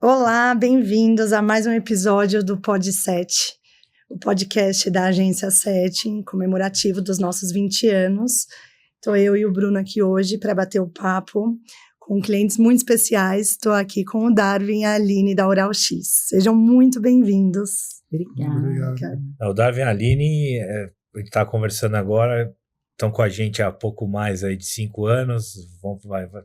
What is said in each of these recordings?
Olá, bem-vindos a mais um episódio do Pod 7, o podcast da Agência 7, comemorativo dos nossos 20 anos. Estou eu e o Bruno aqui hoje para bater o papo com clientes muito especiais. Estou aqui com o Darwin e a Aline da Oral X. Sejam muito bem-vindos. Obrigada. O Darwin e a Aline, a gente está conversando agora, estão com a gente há pouco mais aí de 5 anos,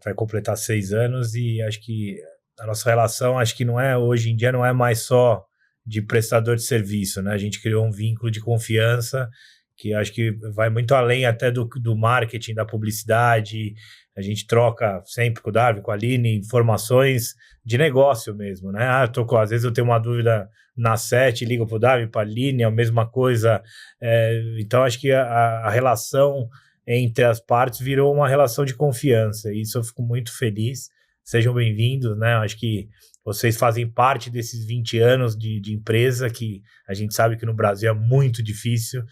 vai completar 6 anos e acho que a nossa relação, acho que não é, hoje em dia não é mais só de prestador de serviço, né? A gente criou um vínculo de confiança que acho que vai muito além até do marketing, da publicidade. A gente troca sempre com o Darwin, com a Aline, informações de negócio mesmo, né? Às vezes eu tenho uma dúvida na 7, ligo para o Darwin, para a Aline, é a mesma coisa. Então acho que a relação entre as partes virou uma relação de confiança, e isso eu fico muito feliz. Sejam bem-vindos, né? Acho que vocês fazem parte desses 20 anos de empresa, que a gente sabe que no Brasil é muito difícil,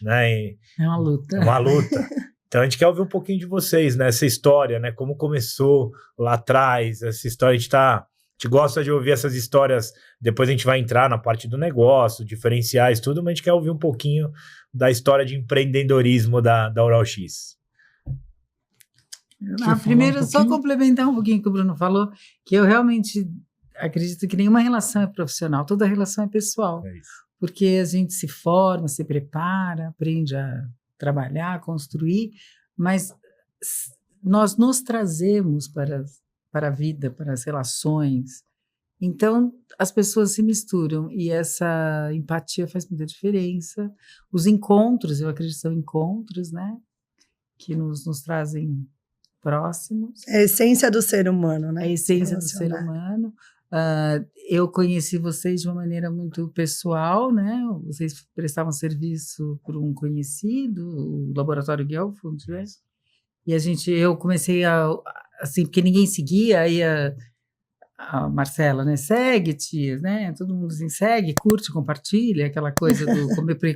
né? É uma luta. É uma luta. Então a gente quer ouvir um pouquinho de vocês, né? Essa história, né? Como começou lá atrás, essa história. A gente gosta de ouvir essas histórias, depois a gente vai entrar na parte do negócio, diferenciais, tudo, mas a gente quer ouvir um pouquinho da história de empreendedorismo da Oral X. Primeiro, só complementar um pouquinho o que o Bruno falou, que eu realmente acredito que nenhuma relação é profissional, toda relação é pessoal. É isso. Porque a gente se forma, se prepara, aprende a trabalhar, construir, mas nós nos trazemos para a vida, para as relações. Então, as pessoas se misturam e essa empatia faz muita diferença. Os encontros, eu acredito que são encontros, né, que nos trazem próximos. É a essência do ser humano, né? É a essência do ser humano. Eu conheci vocês de uma maneira muito pessoal, né? Vocês prestavam serviço por um conhecido, o Laboratório Gelfund, né? E eu comecei assim, porque ninguém seguia, aí a Marcela, né? Segue, tia, né? Todo mundo assim, segue, curte, compartilha, aquela coisa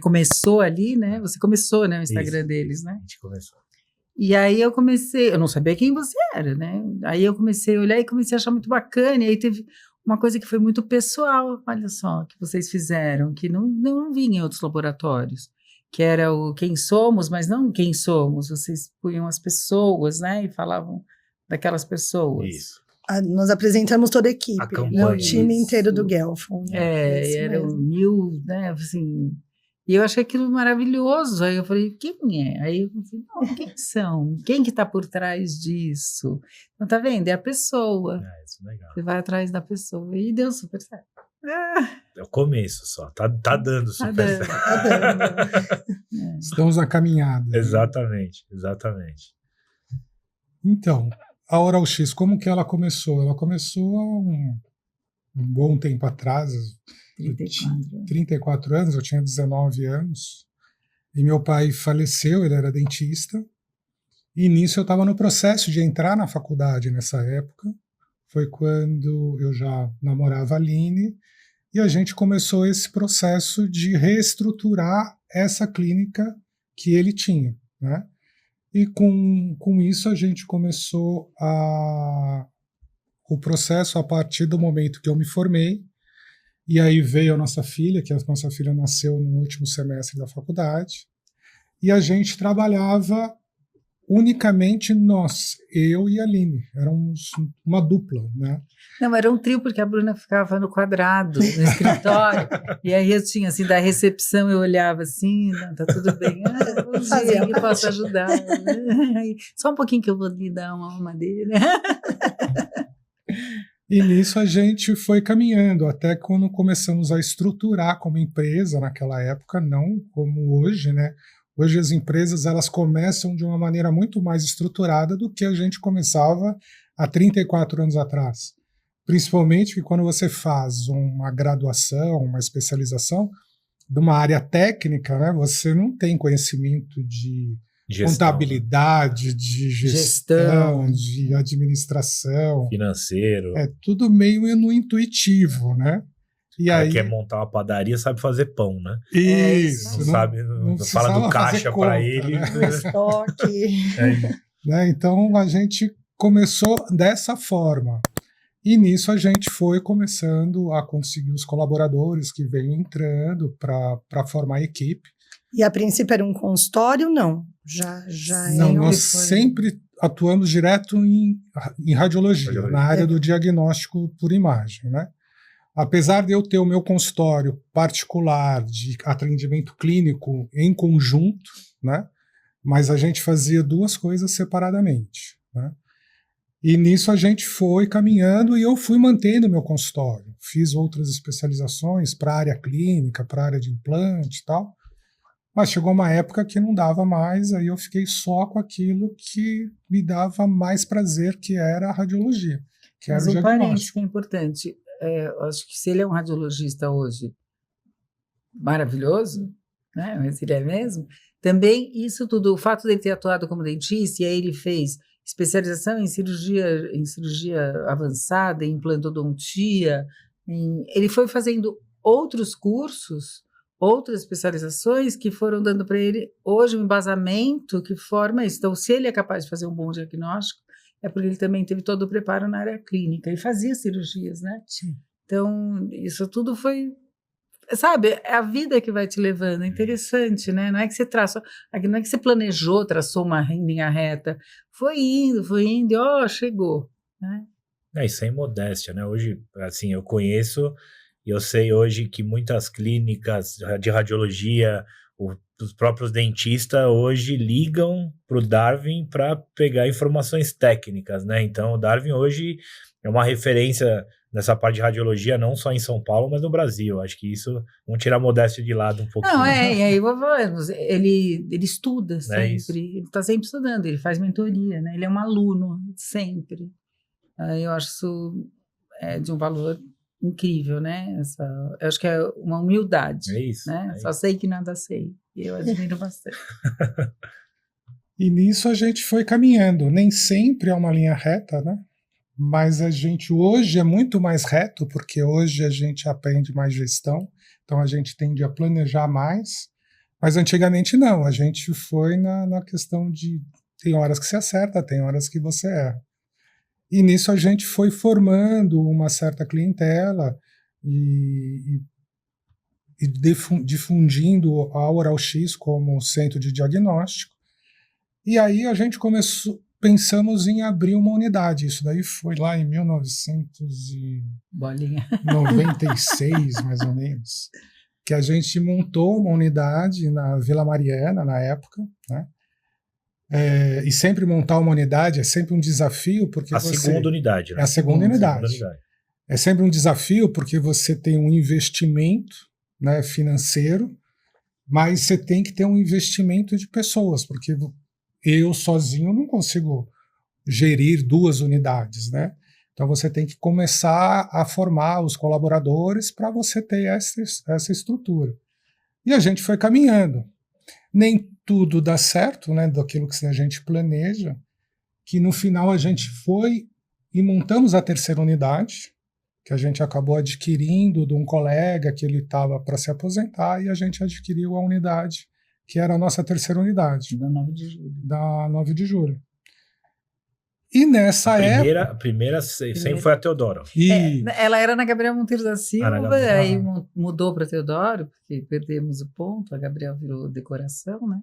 começou ali, né? Você começou, né? O Instagram deles, né? A gente começou. E aí eu não sabia quem você era, né? Aí eu comecei a olhar e comecei a achar muito bacana, e aí teve uma coisa que foi muito pessoal, olha só, que vocês fizeram, que não vinha em outros laboratórios, que era o quem somos, mas não quem somos, vocês punham as pessoas, né? E falavam daquelas pessoas. Isso. Nós apresentamos toda a equipe, né? O time inteiro do Gelfund. Eram 1000, né? Assim... E eu achei aquilo maravilhoso. Aí eu falei, quem é? Aí eu falei, não, quem são? Quem que está por trás disso? Então, tá vendo? É a pessoa. Isso é legal. Você vai atrás da pessoa. E deu super certo. É o começo só. Tá dando super certo. Tá dando. Estamos na caminhada. Exatamente. Então, a Oral X, como que ela começou? Ela começou há um bom tempo atrás. 34 anos, eu tinha 19 anos, e meu pai faleceu, ele era dentista, e nisso eu estava no processo de entrar na faculdade nessa época. Foi quando eu já namorava a Aline, e a gente começou esse processo de reestruturar essa clínica que ele tinha, né? E com isso a gente começou o processo a partir do momento que eu me formei. E aí veio a nossa filha, que a nossa filha nasceu no último semestre da faculdade, e a gente trabalhava unicamente nós, eu e a Aline. Éramos uma dupla, né? Não, era um trio, porque a Bruna ficava no quadrado, no escritório, e aí eu tinha, assim, da recepção, eu olhava assim, não, tá tudo bem, bom dia, eu posso ajudar. Só um pouquinho que eu vou lhe dar uma mamadeira. E nisso a gente foi caminhando, até quando começamos a estruturar como empresa naquela época, não como hoje, né? Hoje as empresas elas começam de uma maneira muito mais estruturada do que a gente começava há 34 anos atrás. Principalmente que quando você faz uma graduação, uma especialização de uma área técnica, né? Você não tem conhecimento de contabilidade, de gestão, de administração. Financeiro. É tudo meio no intuitivo, né? E aí quer montar uma padaria, sabe fazer pão, né? Isso. Não sabe, não fala do caixa para ele. Né? Estoque. Né? Então a gente começou dessa forma. E nisso a gente foi começando a conseguir os colaboradores que veio entrando para formar a equipe. E a princípio era um consultório? Não. Já Não, era. nós sempre atuamos direto em radiologia, na área do diagnóstico por imagem, né? Apesar de eu ter o meu consultório particular de atendimento clínico em conjunto, né? Mas a gente fazia duas coisas separadamente, né? E nisso a gente foi caminhando e eu fui mantendo meu consultório. Fiz outras especializações para a área clínica, para a área de implante e tal. Mas chegou uma época que não dava mais, aí eu fiquei só com aquilo que me dava mais prazer, que era a radiologia, que Mas era o um parênteses diagnóstico. que é importante, eu acho que se ele é um radiologista hoje maravilhoso, né, mas ele é mesmo, também isso tudo, o fato de ele ter atuado como dentista, e aí ele fez especialização em cirurgia avançada, em implantodontia, ele foi fazendo outros cursos, outras especializações que foram dando para ele hoje um embasamento que forma isso. Então, se ele é capaz de fazer um bom diagnóstico, é porque ele também teve todo o preparo na área clínica e fazia cirurgias, né? Sim. Então, isso tudo foi, sabe, é a vida que vai te levando, é interessante, né? Não é que você não é que você planejou, traçou uma linha reta, foi indo, e chegou, né? É, e sem modéstia, né? Hoje, assim, eu conheço e eu sei hoje que muitas clínicas de radiologia, os próprios dentistas hoje ligam para o Darwin para pegar informações técnicas, né? Então, o Darwin hoje é uma referência nessa parte de radiologia, não só em São Paulo, mas no Brasil. Acho que isso, vamos tirar a modéstia de lado um pouquinho. Não, e aí ele estuda sempre, isso. ele está sempre estudando, ele faz mentoria, né? Ele é um aluno, sempre. Eu acho isso de um valor incrível, né? Eu acho que é uma humildade. É isso. Né? Só sei que nada sei. E eu admiro bastante. E nisso a gente foi caminhando. Nem sempre é uma linha reta, né? Mas a gente hoje é muito mais reto, porque hoje a gente aprende mais gestão, então a gente tende a planejar mais. Mas antigamente não, a gente foi na questão de tem horas que você acerta, tem horas que você erra. E nisso a gente foi formando uma certa clientela e difundindo a Oral X como centro de diagnóstico. E aí a gente pensamos em abrir uma unidade. Isso daí foi lá em 1996, mais ou menos, que a gente montou uma unidade na Vila Mariana, na época, né? E sempre montar uma unidade é sempre um desafio, porque segunda unidade, né? É a segunda unidade. É sempre um desafio, porque você tem um investimento, né, financeiro, mas você tem que ter um investimento de pessoas, porque eu sozinho não consigo gerir 2 unidades, né? Então você tem que começar a formar os colaboradores para você ter essa estrutura. E a gente foi caminhando. Nem tudo dá certo, né, daquilo que a gente planeja, que no final a gente foi e montamos a 3ª unidade, que a gente acabou adquirindo de um colega que ele estava para se aposentar, e a gente adquiriu a unidade, que era a nossa 3ª unidade. Da 9 de julho. Da 9 de julho. E nessa época... A primeira sempre foi a Teodoro. Ela era na Gabriel Monteiro da Silva, aí mudou para Teodoro, porque perdemos o ponto, a Gabriel virou decoração, né?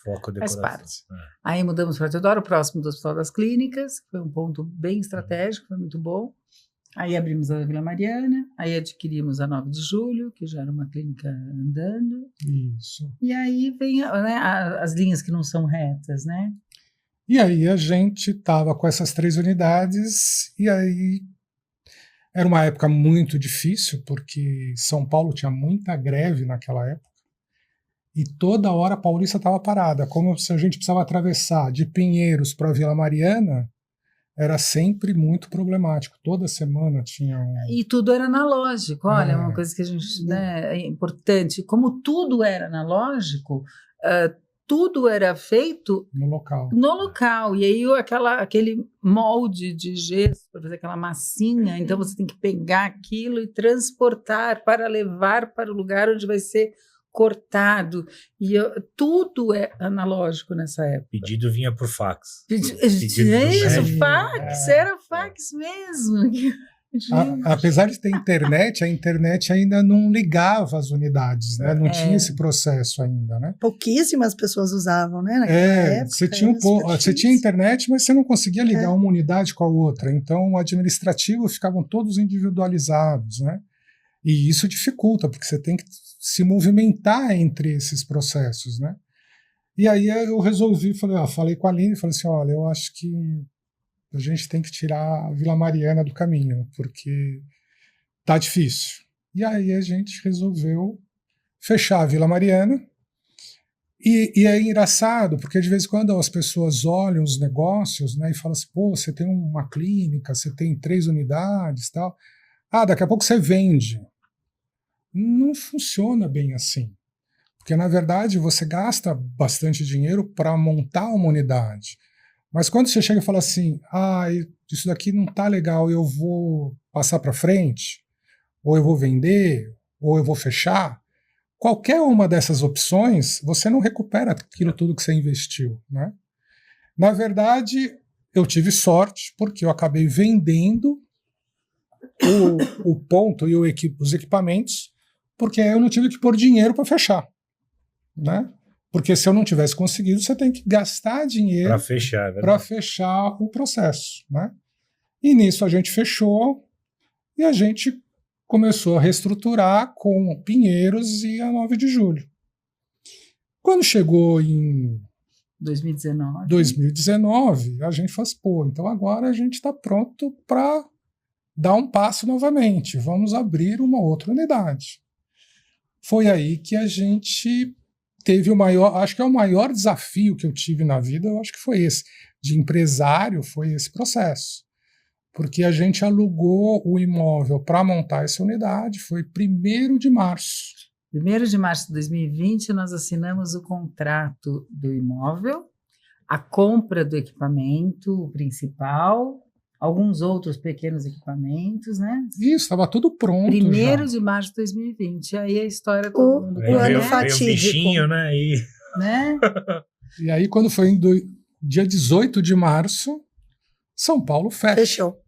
Foco decoração. Faz parte. Aí mudamos para Teodoro, próximo do Hospital das Clínicas, foi um ponto bem estratégico, foi muito bom. Aí abrimos a Vila Mariana, aí adquirimos a 9 de julho, que já era uma clínica andando. Isso. E aí vem as linhas que não são retas, né? E aí a gente estava com essas 3 unidades, e aí era uma época muito difícil, porque São Paulo tinha muita greve naquela época, e toda hora a Paulista estava parada, como se a gente precisava atravessar de Pinheiros para Vila Mariana, era sempre muito problemático, toda semana tinha E tudo era analógico, olha, uma coisa que a gente, né, é importante, como tudo era analógico, tudo era feito no local. E aí aquele molde de gesso para fazer aquela massinha, então você tem que pegar aquilo e transportar para levar para o lugar onde vai ser cortado, tudo é analógico nessa época. Pedido vinha por fax. Isso, médico. fax, era fax mesmo. Apesar de ter internet, a internet ainda não ligava as unidades, né? Não tinha esse processo ainda, né? Pouquíssimas pessoas usavam, né? Naquela época, você tinha internet, mas você não conseguia ligar uma unidade com a outra. Então, o administrativo ficavam todos individualizados, né? E isso dificulta, porque você tem que se movimentar entre esses processos, né? E aí eu resolvi, falei com a Aline, falei assim, olha, eu acho que a gente tem que tirar a Vila Mariana do caminho, porque tá difícil. E aí a gente resolveu fechar a Vila Mariana. E é engraçado, porque de vez em quando as pessoas olham os negócios, né, e falam assim, pô, você tem uma clínica, você tem 3 unidades e tal. Daqui a pouco você vende. Não funciona bem assim. Porque, na verdade, você gasta bastante dinheiro para montar uma unidade. Mas quando você chega e fala assim, isso daqui não está legal, eu vou passar para frente, ou eu vou vender, ou eu vou fechar, qualquer uma dessas opções, você não recupera aquilo tudo que você investiu, né? Na verdade, eu tive sorte, porque eu acabei vendendo o ponto e os equipamentos, porque eu não tive que pôr dinheiro para fechar, né? Porque se eu não tivesse conseguido, você tem que gastar dinheiro para fechar o processo, né? E nisso a gente fechou e a gente começou a reestruturar com Pinheiros e a 9 de julho. Quando chegou em 2019, a gente falou assim, pô, então agora a gente está pronto para dar um passo novamente, vamos abrir uma outra unidade. Foi aí que a gente teve acho que é o maior desafio que eu tive na vida, eu acho que foi esse, de empresário, foi esse processo. Porque a gente alugou o imóvel para montar essa unidade, foi 1º de março. 1º de março de 2020, nós assinamos o contrato do imóvel, a compra do equipamento principal, alguns outros pequenos equipamentos, né? Isso, estava tudo pronto 1º de março de 2020. Aí a história todo mundo o ano fatídico. Bichinho, né? Né? E aí, quando foi dia 18 de março, São Paulo fechou.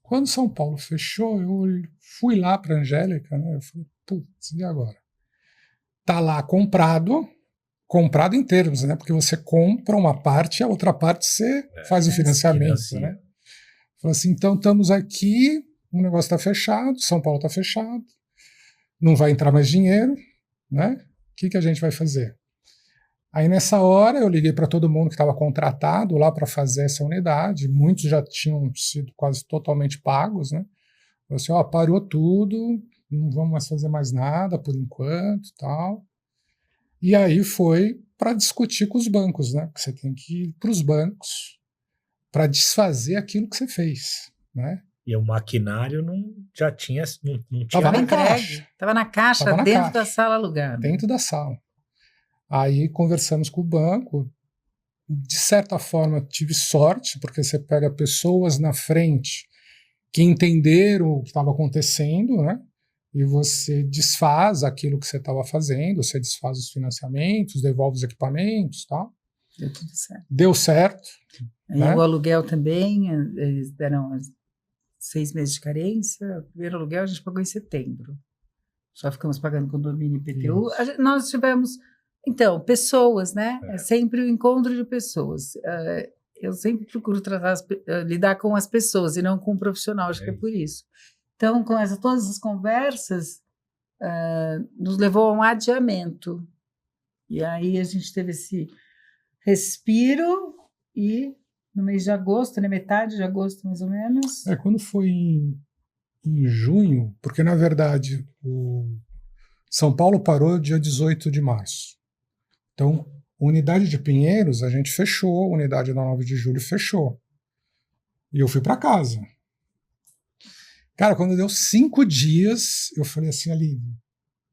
Quando São Paulo fechou, eu fui lá para a Angélica, né? Eu falei, putz, e agora? Tá lá comprado em termos, né? Porque você compra uma parte e a outra parte você faz o financiamento, né? Falei assim, então estamos aqui, o negócio está fechado, São Paulo está fechado, não vai entrar mais dinheiro, né? O que a gente vai fazer? Aí nessa hora eu liguei para todo mundo que estava contratado lá para fazer essa unidade, muitos já tinham sido quase totalmente pagos, né? Falei assim, parou tudo, não vamos mais fazer mais nada por enquanto e tal. E aí foi para discutir com os bancos, né? Porque você tem que ir para os bancos para desfazer aquilo que você fez, né? E o maquinário não tinha Estava na caixa. Estava na caixa, dentro da sala alugada. Dentro da sala. Aí conversamos com o banco. De certa forma, tive sorte, porque você pega pessoas na frente que entenderam o que estava acontecendo, né? E você desfaz aquilo que você estava fazendo, você desfaz os financiamentos, devolve os equipamentos, tá? Deu tudo certo. Deu certo. E o aluguel também, eles deram 6 meses de carência. O primeiro aluguel a gente pagou em setembro. Só ficamos pagando condomínio e IPTU. Nós tivemos, então, pessoas, né? É sempre o encontro de pessoas. Eu sempre procuro lidar com as pessoas e não com o profissional, acho que é por isso. Então, com todas as conversas, nos levou a um adiamento. E aí a gente teve esse respiro e no mês de agosto, na metade de agosto mais ou menos. Quando foi em junho, porque na verdade o São Paulo parou dia 18 de março. Então, a unidade de Pinheiros a gente fechou, a unidade da 9 de julho fechou. E eu fui para casa. Cara, quando deu 5 dias, eu falei assim, Aline,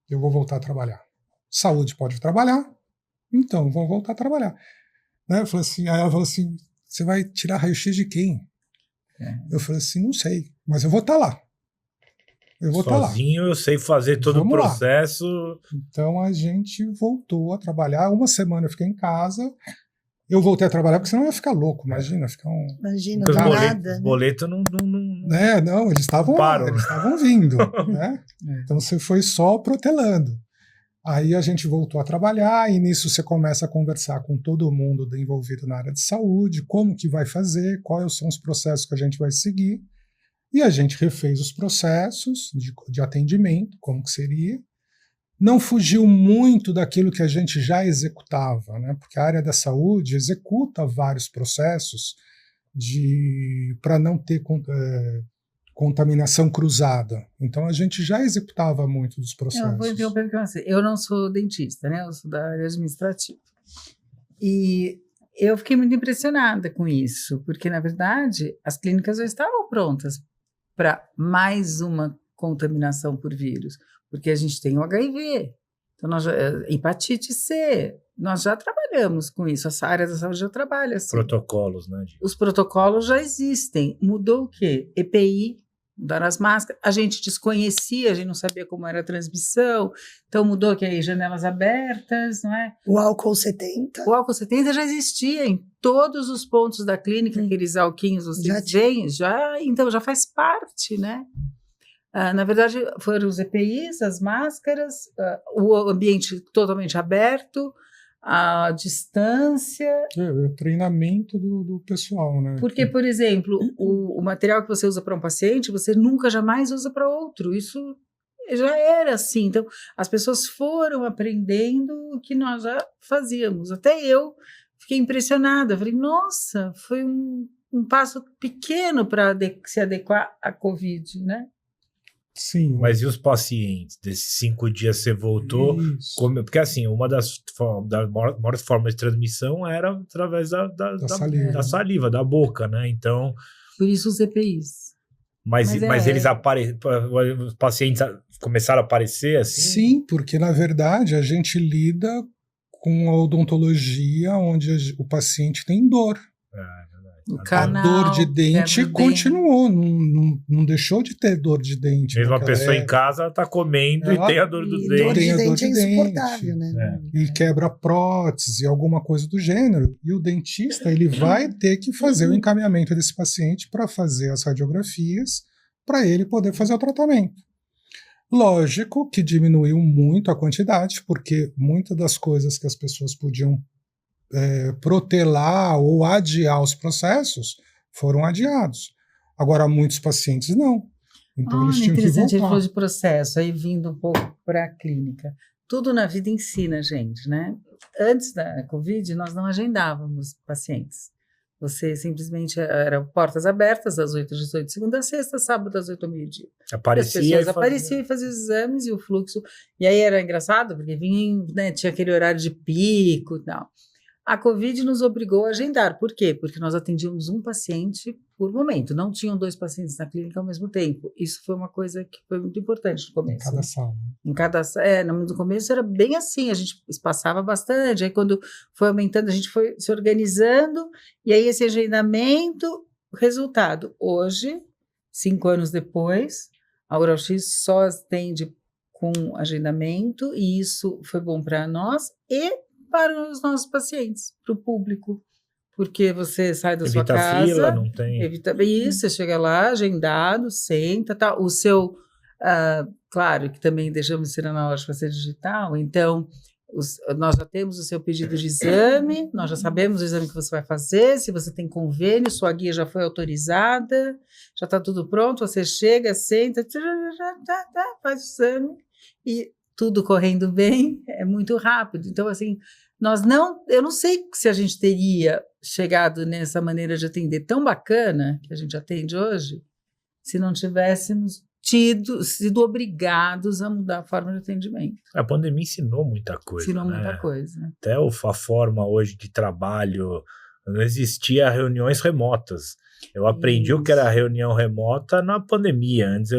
eu vou voltar a trabalhar. Saúde pode trabalhar, então vou voltar a trabalhar. Né? Eu falei assim, aí ela falou assim, você vai tirar raio-x de quem? Eu falei assim, não sei, mas eu vou estar lá. eu vou estar lá. Sozinho eu sei fazer todo o Vamos lá. processo. Então a gente voltou a trabalhar. Uma semana eu fiquei em casa. Eu voltei a trabalhar porque senão eu ia ficar louco. Imagina, ficar um. Imagina, Porque do os nada. né? boletos não Não, eles estavam param. eles estavam vindo. Né? Então você foi só protelando. Aí a gente voltou a trabalhar e nisso você começa a conversar com todo mundo envolvido na área de saúde, como que vai fazer, quais são os processos que a gente vai seguir. E a gente refez os processos de atendimento, como que seria. Não fugiu muito daquilo que a gente já executava, né? Porque a área da saúde executa vários processos para não ter contaminação cruzada. Então a gente já executava muito dos processos. Eu vou interromper porque assim, eu não sou dentista, né? Eu sou da área administrativa. E eu fiquei muito impressionada com isso, porque, na verdade, as clínicas já estavam prontas para mais uma contaminação por vírus, porque a gente tem o HIV, então hepatite C, nós já trabalhamos com isso, essa área da saúde já trabalha assim. Protocolos, né? Os protocolos já existem. Mudou o quê? EPI, mudaram as máscaras, a gente desconhecia, a gente não sabia como era a transmissão, então mudou que aí janelas abertas, não é? O álcool 70. O álcool 70 já existia em todos os pontos da clínica, aqueles alquinhos, então já faz parte, né? Na verdade, foram os EPIs, as máscaras, o ambiente totalmente aberto, a distância. O treinamento do pessoal, né? Porque, por exemplo, o material que você usa para um paciente, você nunca jamais usa para outro. Isso já era assim. Então, as pessoas foram aprendendo o que nós já fazíamos. Até eu fiquei impressionada. Falei, nossa, foi um passo pequeno para se adequar à Covid, né? Sim. Mas e os pacientes? Desses 5 dias você voltou? Porque assim, uma das maiores formas de transmissão era através da saliva, da boca, né? Então. Por isso os EPIs. Mas eles os pacientes começaram a aparecer assim? Sim, porque na verdade a gente lida com a odontologia onde o paciente tem dor. A dor de dente continuou, não deixou de ter dor de dente. Mesmo a pessoa em casa está comendo e tem a dor do dente. Dor de dente é insuportável, né? E quebra prótese, alguma coisa do gênero. E o dentista ele vai ter que fazer o encaminhamento desse paciente para fazer as radiografias, para ele poder fazer o tratamento. Lógico que diminuiu muito a quantidade, porque muitas das coisas que as pessoas podiam protelar ou adiar os processos foram adiados. Agora, muitos pacientes não. Então, eles tinham que voltar. Interessante, ele falou de processo, aí vindo um pouco para a clínica. Tudo na vida ensina, gente, né? Antes da Covid, nós não agendávamos pacientes. Você simplesmente era portas abertas, das 8 às 18, segunda a sexta, sábado às 8 ao meio-dia. Aparecia as pessoas apareciam e faziam os exames e o fluxo. E aí era engraçado, porque vinha, né, tinha aquele horário de pico e tal. A Covid nos obrigou a agendar. Por quê? Porque nós atendíamos um paciente por momento. Não tinham 2 pacientes na clínica ao mesmo tempo. Isso foi uma coisa que foi muito importante no começo. Em cada sala. No começo era bem assim, a gente espaçava bastante. Aí quando foi aumentando, a gente foi se organizando. E aí esse agendamento, resultado. Hoje, 5 anos depois, a Oral X só atende com agendamento. E isso foi bom para nós e para os nossos pacientes, para o público, porque você sai da sua casa, fila, não tem. Evita isso, você chega lá, agendado, senta, tá. O seu, claro que também deixamos de ser analógico para ser digital, então nós já temos o seu pedido de exame, nós já sabemos o exame que você vai fazer, se você tem convênio, sua guia já foi autorizada, já está tudo pronto, você chega, senta, faz o exame e tudo correndo bem, é muito rápido. Então, assim, eu não sei se a gente teria chegado nessa maneira de atender tão bacana que a gente atende hoje, se não tivéssemos sido obrigados a mudar a forma de atendimento. A pandemia ensinou muita coisa. Muita coisa. Até a forma hoje de trabalho, não existia reuniões remotas. Eu aprendi o que era reunião remota na pandemia. Antes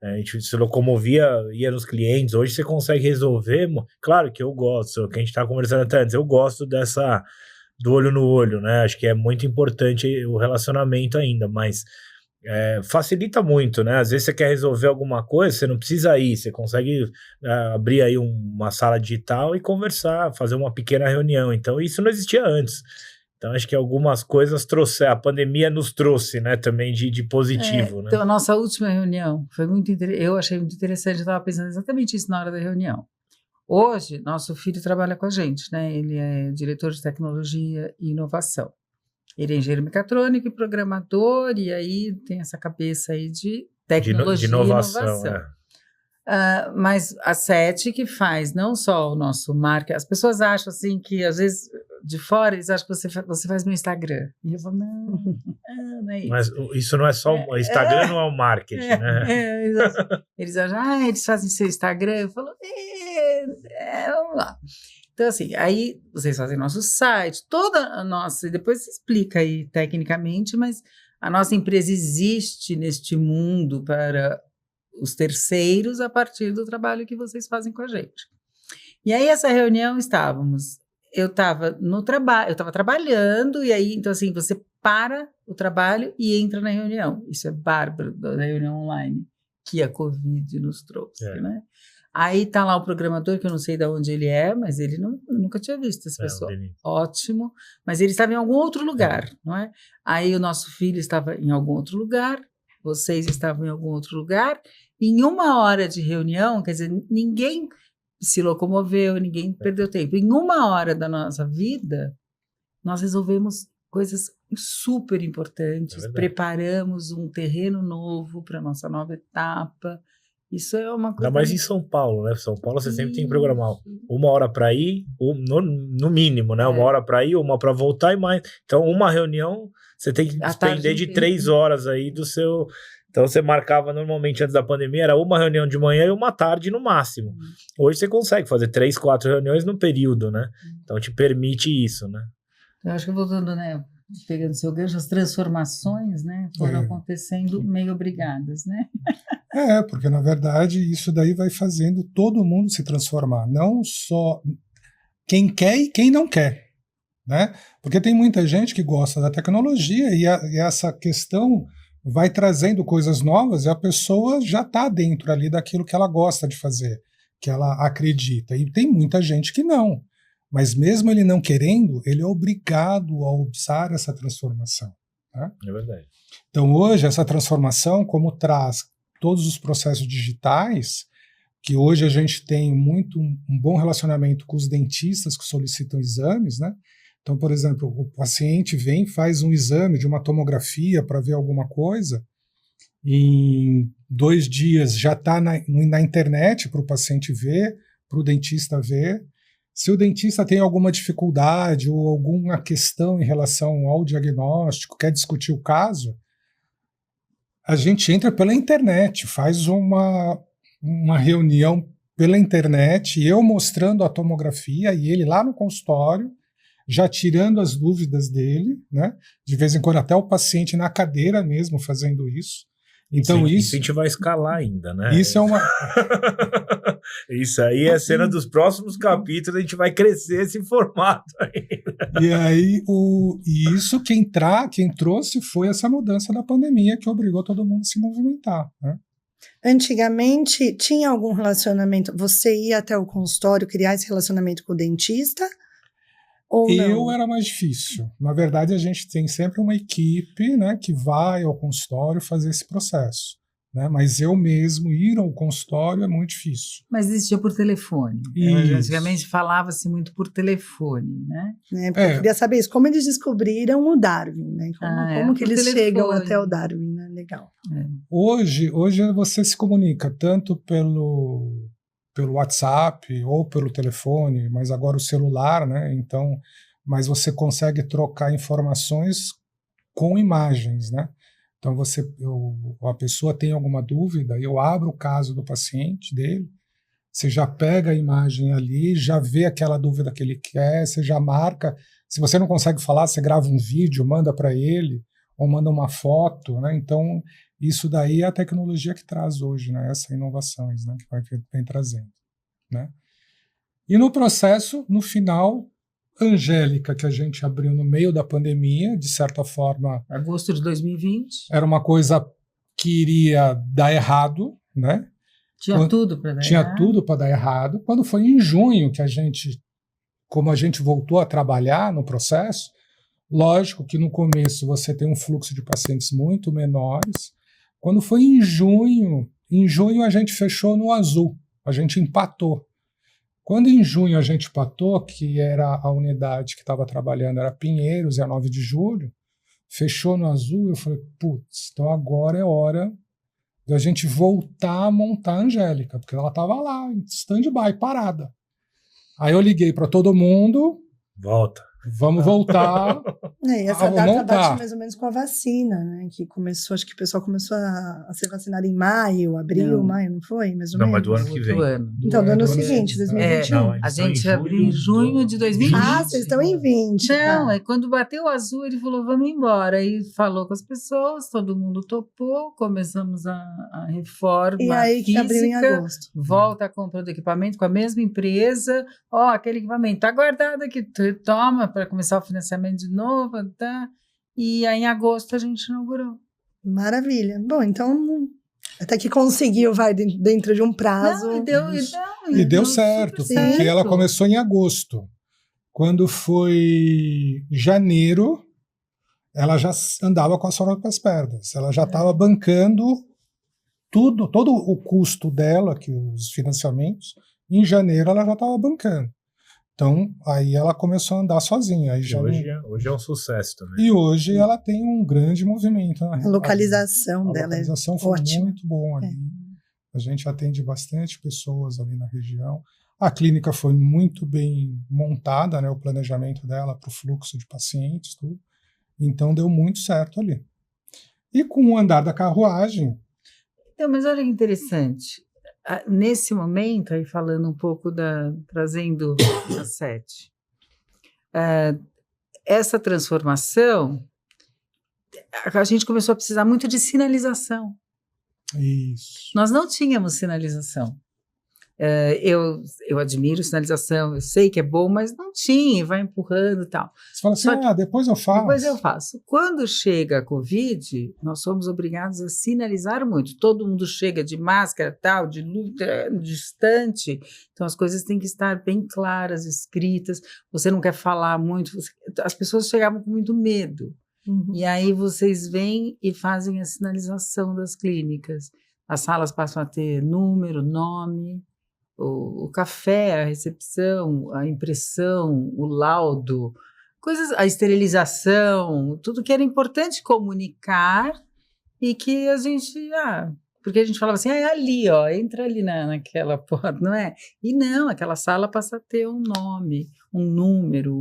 a gente se locomovia, ia nos clientes, hoje você consegue resolver. Claro que eu gosto, o que a gente estava conversando até antes, eu gosto do olho no olho, né? Acho que é muito importante o relacionamento ainda, mas facilita muito, né? Às vezes você quer resolver alguma coisa, você não precisa ir, você consegue abrir aí uma sala digital e conversar, fazer uma pequena reunião. Então, isso não existia antes. Então, acho que algumas coisas a pandemia nos trouxe, né, também de positivo, né? Então, a nossa última reunião foi muito interessante, eu achei muito interessante, eu estava pensando exatamente isso na hora da reunião. Hoje, nosso filho trabalha com a gente, né? Ele é diretor de tecnologia e inovação. Ele é engenheiro mecatrônico e programador, e aí tem essa cabeça aí de tecnologia de inovação. E inovação. Mas a SET que faz não só o nosso marketing, as pessoas acham assim que às vezes de fora eles acham que você faz no Instagram. E eu falo, não é isso. Mas isso não é só o Instagram, não é o marketing, né? Eles acham, eles fazem seu Instagram. Eu falo, vamos lá. Então, assim, aí vocês fazem nosso site, toda a nossa, e depois você explica aí tecnicamente, mas a nossa empresa existe neste mundo para os terceiros a partir do trabalho que vocês fazem com a gente. E aí, essa reunião eu estava no trabalho, eu estava trabalhando, e aí, então, assim, você para o trabalho e entra na reunião. Isso é bárbaro da reunião online que a Covid nos trouxe, né? Aí tá lá o programador, que eu não sei de onde ele é, mas ele nunca tinha visto essa pessoa. Ótimo. Mas ele estava em algum outro lugar, não é? Aí o nosso filho estava em algum outro lugar, vocês estavam em algum outro lugar. Em 1 hora de reunião, quer dizer, ninguém se locomoveu, ninguém perdeu tempo. Em 1 hora da nossa vida, nós resolvemos coisas super importantes, preparamos um terreno novo para a nossa nova etapa. Isso é uma coisa... Ainda mais em São Paulo, né? São Paulo você sempre tem que programar 1 hora para ir, no mínimo, né? 1 hora para ir, 1 para voltar e mais. Então, uma reunião, você tem que despender de 3 horas aí do seu... Então, você marcava normalmente antes da pandemia, era uma reunião de manhã e uma tarde no máximo. Hoje você consegue fazer 3, 4 reuniões no período, né? Então, te permite isso, né? Eu acho que voltando, né? Pegando seu gancho, as transformações, né? Foram acontecendo meio obrigadas, né? Porque na verdade isso daí vai fazendo todo mundo se transformar, não só quem quer e quem não quer, né? Porque tem muita gente que gosta da tecnologia e essa questão vai trazendo coisas novas e a pessoa já está dentro ali daquilo que ela gosta de fazer, que ela acredita. E tem muita gente que não. Mas mesmo ele não querendo, ele é obrigado a usar essa transformação. Né? É verdade. Então hoje essa transformação, como traz todos os processos digitais, que hoje a gente tem um bom relacionamento com os dentistas que solicitam exames, né? Então, por exemplo, o paciente vem, faz um exame de uma tomografia para ver alguma coisa, em 2 dias já está na internet para o paciente ver, para o dentista ver. Se o dentista tem alguma dificuldade ou alguma questão em relação ao diagnóstico, quer discutir o caso, a gente entra pela internet, faz uma reunião pela internet, eu mostrando a tomografia e ele lá no consultório, já tirando as dúvidas dele, né? De vez em quando até o paciente na cadeira mesmo fazendo isso. Então isso a gente vai escalar ainda, né? Isso é uma... Isso aí é a cena dos próximos capítulos, a gente vai crescer esse formato aí. E aí, isso quem trouxe foi essa mudança da pandemia que obrigou todo mundo a se movimentar, né? Antigamente, tinha algum relacionamento? Você ia até o consultório criar esse relacionamento com o dentista? Ou não? Era mais difícil. Na verdade, a gente tem sempre uma equipe, né, que vai ao consultório fazer esse processo. Né? Mas eu mesmo ir ao consultório é muito difícil. Mas existia por telefone. Antigamente falava-se muito por telefone, né? Eu queria saber isso. Como eles descobriram o Darwin, né? Como que eles chegam até o Darwin, né? Legal. Hoje você se comunica tanto pelo WhatsApp ou pelo telefone, mas agora o celular, né? Então, mas você consegue trocar informações com imagens, né? Então, a pessoa tem alguma dúvida, eu abro o caso do paciente dele, você já pega a imagem ali, já vê aquela dúvida que ele quer, você já marca. Se você não consegue falar, você grava um vídeo, manda para ele, ou manda uma foto, né? Então, isso daí é a tecnologia que traz hoje, né? Essas inovações, né? Que vem trazendo, né? E no processo, no final, Angélica, que a gente abriu no meio da pandemia, de certa forma. Agosto de 2020. Era uma coisa que iria dar errado, né? Tinha tudo para dar Tinha errado. tudo para dar errado. Quando foi em junho que como a gente voltou a trabalhar no processo, lógico que no começo você tem um fluxo de pacientes muito menores. Quando foi em junho a gente fechou no azul, a gente empatou. Quando em junho a gente empatou, que era a unidade que estava trabalhando, era Pinheiros, e a 9 de julho, fechou no azul, eu falei, putz, então agora é hora de a gente voltar a montar a Angélica, porque ela estava lá, em stand-by, parada. Aí eu liguei para todo mundo, Volta. vamos voltar. E essa data montar. bate mais ou menos com a vacina, né? Que começou, acho que o pessoal começou a ser vacinado em maio, abril, maio, não foi? Mais ou Não, menos. mas do ano que vem. Então, do ano Do ano seguinte, seguinte. 2021. Não, A gente abriu em junho de 2020. Ah, vocês estão em 20. Não, tá. é quando bateu o azul, ele falou, vamos embora. Aí falou com as pessoas, todo mundo topou, começamos a reforma E aí que abriu em física, agosto. volta a compra do equipamento com a mesma empresa, ó, aquele equipamento está guardado aqui, toma para começar o financiamento de novo, tá? E aí em agosto a gente inaugurou. Maravilha. Bom, então, até que conseguiu, vai, dentro de um prazo. Não, E deu certo, super porque ela começou em agosto. Quando foi janeiro, ela já andava com as próprias pernas. Ela já estava bancando todo o custo dela, que os financiamentos, em janeiro ela já estava bancando. Então, aí ela começou a andar sozinha. Aí já Hoje é um sucesso também. E hoje ela tem um grande movimento. A localização A dela localização é foi ótima. muito bom ali. A gente atende bastante pessoas ali na região. A clínica foi muito bem montada, né, o planejamento dela para o fluxo de pacientes, tudo. Então deu muito certo ali. E com o andar da carruagem. Então, mas olha que interessante. Nesse momento, aí falando um pouco trazendo a 7, essa transformação, a gente começou a precisar muito de sinalização. Isso. Nós não tínhamos sinalização. Eu admiro sinalização, eu sei que é bom, mas não tinha, vai empurrando e tal. Você fala assim, depois eu faço. Depois eu faço. Quando chega a Covid, nós somos obrigados a sinalizar muito. Todo mundo chega de máscara, tal, de luta, distante. Então as coisas têm que estar bem claras, escritas. Você não quer falar muito. As pessoas chegavam com muito medo. Uhum. E aí vocês vêm e fazem a sinalização das clínicas. As salas passam a ter número, nome. O café, a recepção, a impressão, o laudo, a esterilização, tudo que era importante comunicar e que a gente, porque a gente falava assim, é ali, ó, entra ali naquela porta, não é? E não, aquela sala passa a ter um nome, um número,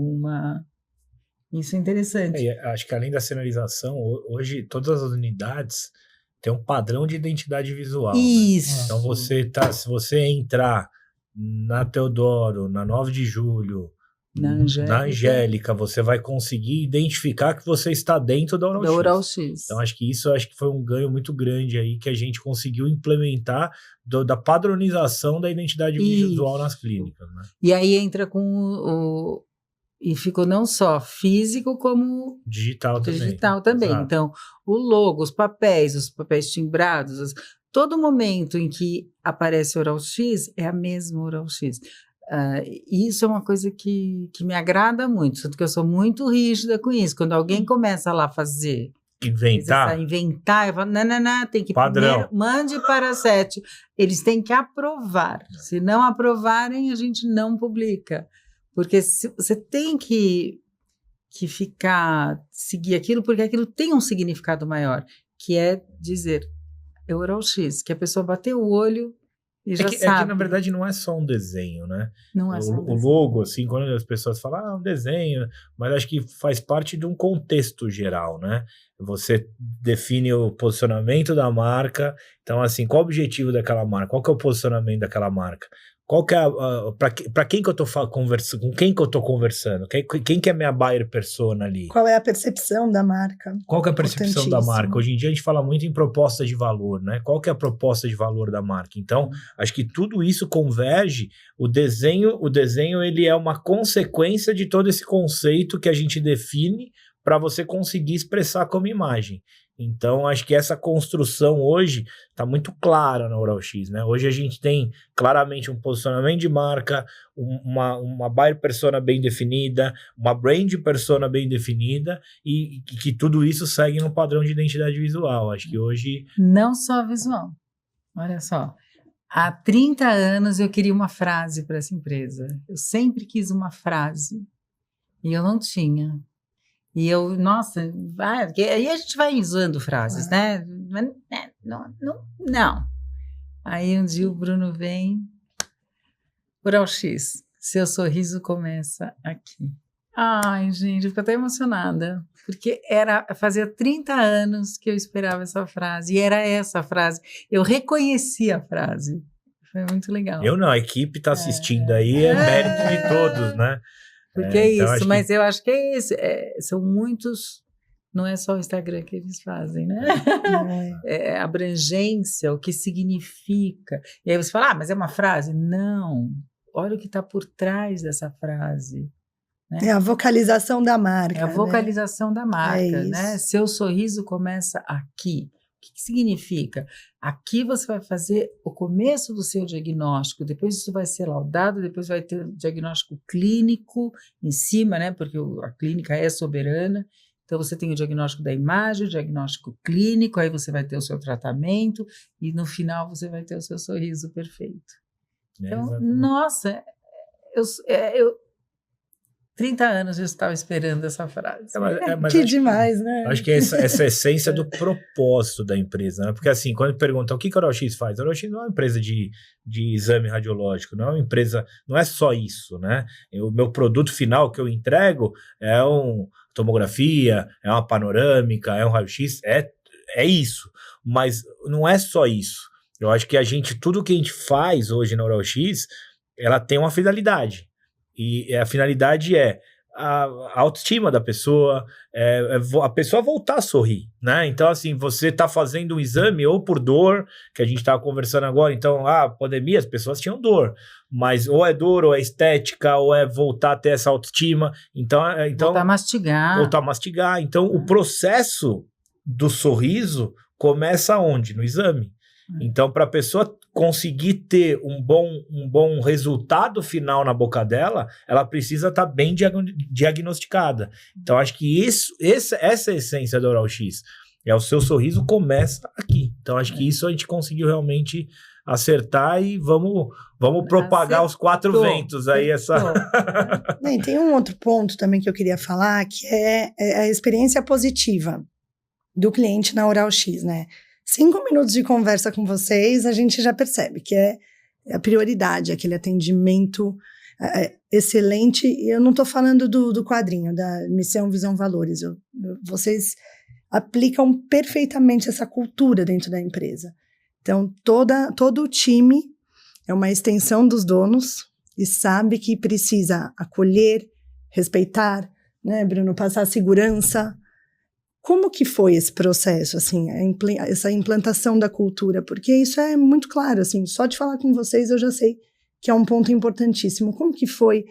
Isso é interessante. Acho que além da sinalização, hoje todas as unidades tem um padrão de identidade visual. Isso. Né? Então se você entrar na Teodoro, na 9 de julho, na Angélica, você vai conseguir identificar que você está dentro da Oral X. Então acho que foi um ganho muito grande aí que a gente conseguiu implementar da padronização da identidade visual nas clínicas. Né? E aí entra com e ficou não só físico, como digital também. Exato. Então, o logo, os papéis timbrados, todo momento em que aparece Oral X é a mesma Oral X. Isso é uma coisa que me agrada muito, tanto que eu sou muito rígida com isso. Quando alguém começa lá a fazer... Inventar, eu falo, não, tem que padrão. Primeiro, mande para a 7. Eles têm que aprovar. Se não aprovarem, a gente não publica. Porque você tem que seguir aquilo, porque aquilo tem um significado maior, que é dizer, é Oral X, que a pessoa bateu o olho e já sabe. É que, na verdade, não é só um desenho, né? Não é só um desenho. O logo, assim, quando as pessoas falam, um desenho, mas acho que faz parte de um contexto geral, né? Você define o posicionamento da marca, então, assim, qual o objetivo daquela marca? Qual que é o posicionamento daquela marca? Qual que é para quem que eu tô conversando, com quem que eu tô conversando? Quem que é minha buyer persona ali? Qual é a percepção da marca? Qual que é a percepção da marca? Hoje em dia a gente fala muito em proposta de valor, né? Qual que é a proposta de valor da marca? Então, acho que tudo isso converge. O desenho ele é uma consequência de todo esse conceito que a gente define para você conseguir expressar como imagem. Então, acho que essa construção hoje está muito clara na Oral X, né? Hoje a gente tem claramente um posicionamento de marca, uma buyer persona bem definida, uma brand persona bem definida e que tudo isso segue no padrão de identidade visual. Acho que hoje... Não só visual. Olha só. Há 30 anos eu queria uma frase para essa empresa. Eu sempre quis uma frase e eu não tinha. E eu, nossa, aí a gente vai usando frases, né? Não. Aí um dia o Bruno vem, Oral X, seu sorriso começa aqui. Ai, gente, eu fico até emocionada, porque fazia 30 anos que eu esperava essa frase, e era essa frase. Eu reconheci a frase. Foi muito legal. Eu não, a equipe está assistindo aí, é mérito de todos, né? Porque então isso, mas eu acho que é isso. São muitos, não é só o Instagram que eles fazem, né? É abrangência, o que significa. E aí você fala, mas é uma frase? Não, olha o que está por trás dessa frase. Né? É a vocalização da marca. É a vocalização da marca, né? Seu sorriso começa aqui. O que significa? Aqui você vai fazer o começo do seu diagnóstico, depois isso vai ser laudado, depois vai ter o diagnóstico clínico em cima, né? Porque a clínica é soberana. Então você tem o diagnóstico da imagem, o diagnóstico clínico, aí você vai ter o seu tratamento e no final você vai ter o seu sorriso perfeito. Então, nossa, eu 30 anos eu estava esperando essa frase. Que demais, né? Acho que essa essência do propósito da empresa, né? Porque assim, quando perguntam o que a Oral X faz, a Oral X não é uma empresa de exame radiológico, não é uma empresa, não é só isso, né? O meu produto final que eu entrego é uma tomografia, é uma panorâmica, é um raio-x, é isso. Mas não é só isso. Eu acho que tudo que a gente faz hoje na Oral X, ela tem uma finalidade. E a finalidade é a autoestima da pessoa, a pessoa voltar a sorrir, né? Então, assim, você tá fazendo um exame ou por dor, que a gente tava conversando agora, então, pandemia, as pessoas tinham dor, mas ou é dor, ou é estética, ou é voltar a ter essa autoestima, então voltar a mastigar. Então, o processo do sorriso começa onde? No exame. Então, para a pessoa conseguir ter um bom resultado final na boca dela, ela precisa estar bem diagnosticada. Então, acho que essa é a essência do Oral X. O seu sorriso começa aqui. Então, acho que isso a gente conseguiu realmente acertar e vamos propagar os 4 ventos aí. Tem um outro ponto também que eu queria falar, que é a experiência positiva do cliente na Oral X, né? 5 minutos de conversa com vocês, a gente já percebe que é a prioridade, aquele atendimento excelente. E eu não estou falando do quadrinho, da missão, visão, valores. Vocês aplicam perfeitamente essa cultura dentro da empresa. Então, todo o time é uma extensão dos donos e sabe que precisa acolher, respeitar, né, Bruno, passar segurança. Como que foi esse processo, assim, essa implantação da cultura? Porque isso é muito claro, assim, só de falar com vocês eu já sei que é um ponto importantíssimo. Como que foi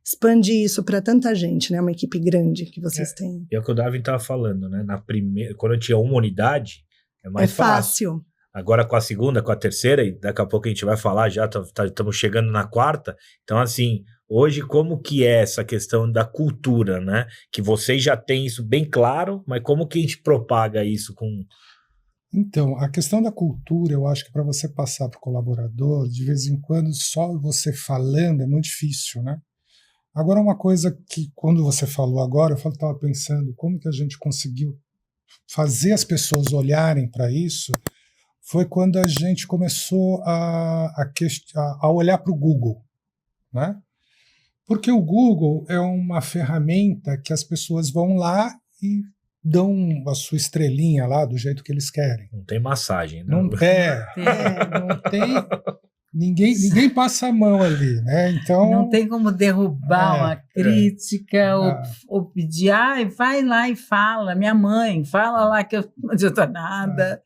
expandir isso para tanta gente, né? Uma equipe grande que vocês têm. É o que o Davi estava falando, né? Quando eu tinha uma unidade, é mais fácil. Agora com a segunda, com a terceira, e daqui a pouco a gente vai falar, já estamos chegando na 4ª. Então, assim, hoje como que é essa questão da cultura, né? Que vocês já têm isso bem claro, mas como que a gente propaga isso com... Então, a questão da cultura, eu acho que para você passar para o colaborador, de vez em quando, só você falando é muito difícil, né? Agora, uma coisa que, quando você falou agora, eu estava pensando como que a gente conseguiu fazer as pessoas olharem para isso, foi quando a gente começou a olhar para o Google, né? Porque o Google é uma ferramenta que as pessoas vão lá e dão a sua estrelinha lá do jeito que eles querem. Não tem massagem, né? Não tem. Ninguém passa a mão ali, né? Então não tem como derrubar uma crítica ou pedir, vai lá e fala, minha mãe, fala lá que não adianta nada.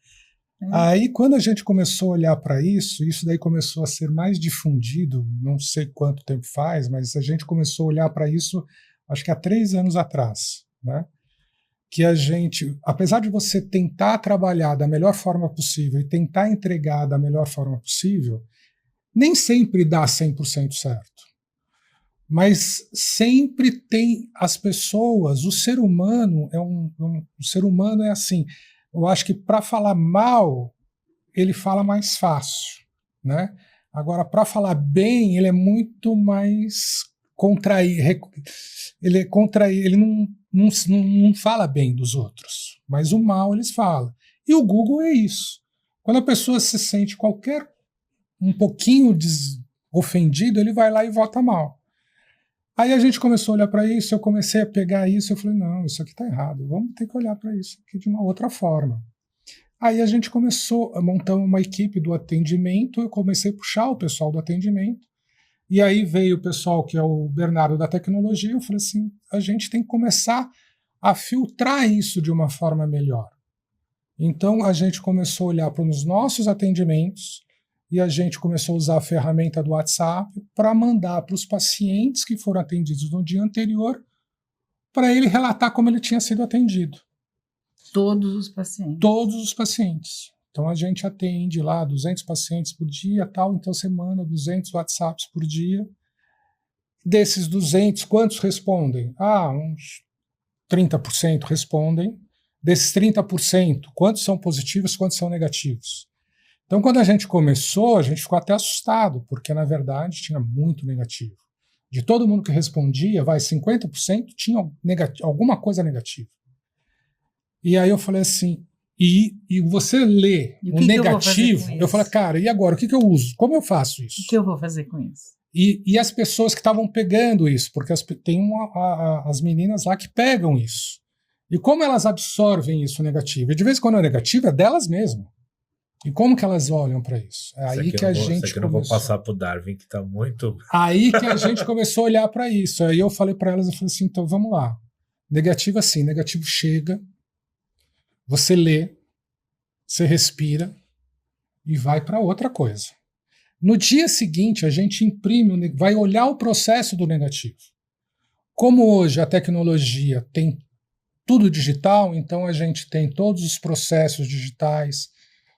Aí, quando a gente começou a olhar para isso daí começou a ser mais difundido, não sei quanto tempo faz, mas a gente começou a olhar para isso, acho que há 3 anos atrás, né? Que a gente, apesar de você tentar trabalhar da melhor forma possível e tentar entregar da melhor forma possível, nem sempre dá 100% certo. Mas sempre tem as pessoas, o ser humano o ser humano é assim. Eu acho que para falar mal, ele fala mais fácil, né? Agora, para falar bem, ele é muito mais contraído. Ele é contraído, ele não fala bem dos outros, mas o mal eles falam. E o Google é isso. Quando a pessoa se sente um pouquinho ofendido, ele vai lá e vota mal. Aí a gente começou a olhar para isso, eu comecei a pegar isso, eu falei, não, isso aqui está errado, vamos ter que olhar para isso aqui de uma outra forma. Aí a gente começou a montar uma equipe do atendimento, eu comecei a puxar o pessoal do atendimento, e aí veio o pessoal que é o Bernardo da tecnologia, eu falei assim, a gente tem que começar a filtrar isso de uma forma melhor. Então a gente começou a olhar para os nossos atendimentos, e a gente começou a usar a ferramenta do WhatsApp para mandar para os pacientes que foram atendidos no dia anterior, para ele relatar como ele tinha sido atendido. Todos os pacientes? Todos os pacientes. Então a gente atende lá 200 pacientes por dia, tal, então você manda 200 WhatsApps por dia. Desses 200, quantos respondem? Uns 30% respondem. Desses 30%, quantos são positivos, quantos são negativos? Então, quando a gente começou, a gente ficou até assustado, porque, na verdade, tinha muito negativo. De todo mundo que respondia, 50% tinha alguma coisa negativa. E aí eu falei assim, e você lê o negativo, eu falei, cara, e agora? O que eu uso? Como eu faço isso? O que eu vou fazer com isso? E as pessoas que estavam pegando isso, porque tem as meninas lá que pegam isso. E como elas absorvem isso negativo? E de vez em quando é negativo, é delas mesmas. E como que elas olham para isso? É aí que a gente Isso aqui eu não vou passar pro Darwin, que tá muito... Aí que a gente começou a olhar para isso. Aí eu falei para elas, eu falei assim, então vamos lá. Negativo assim, negativo chega, você lê, você respira e vai para outra coisa. No dia seguinte, a gente imprime, vai olhar o processo do negativo. Como hoje a tecnologia tem tudo digital, então a gente tem todos os processos digitais.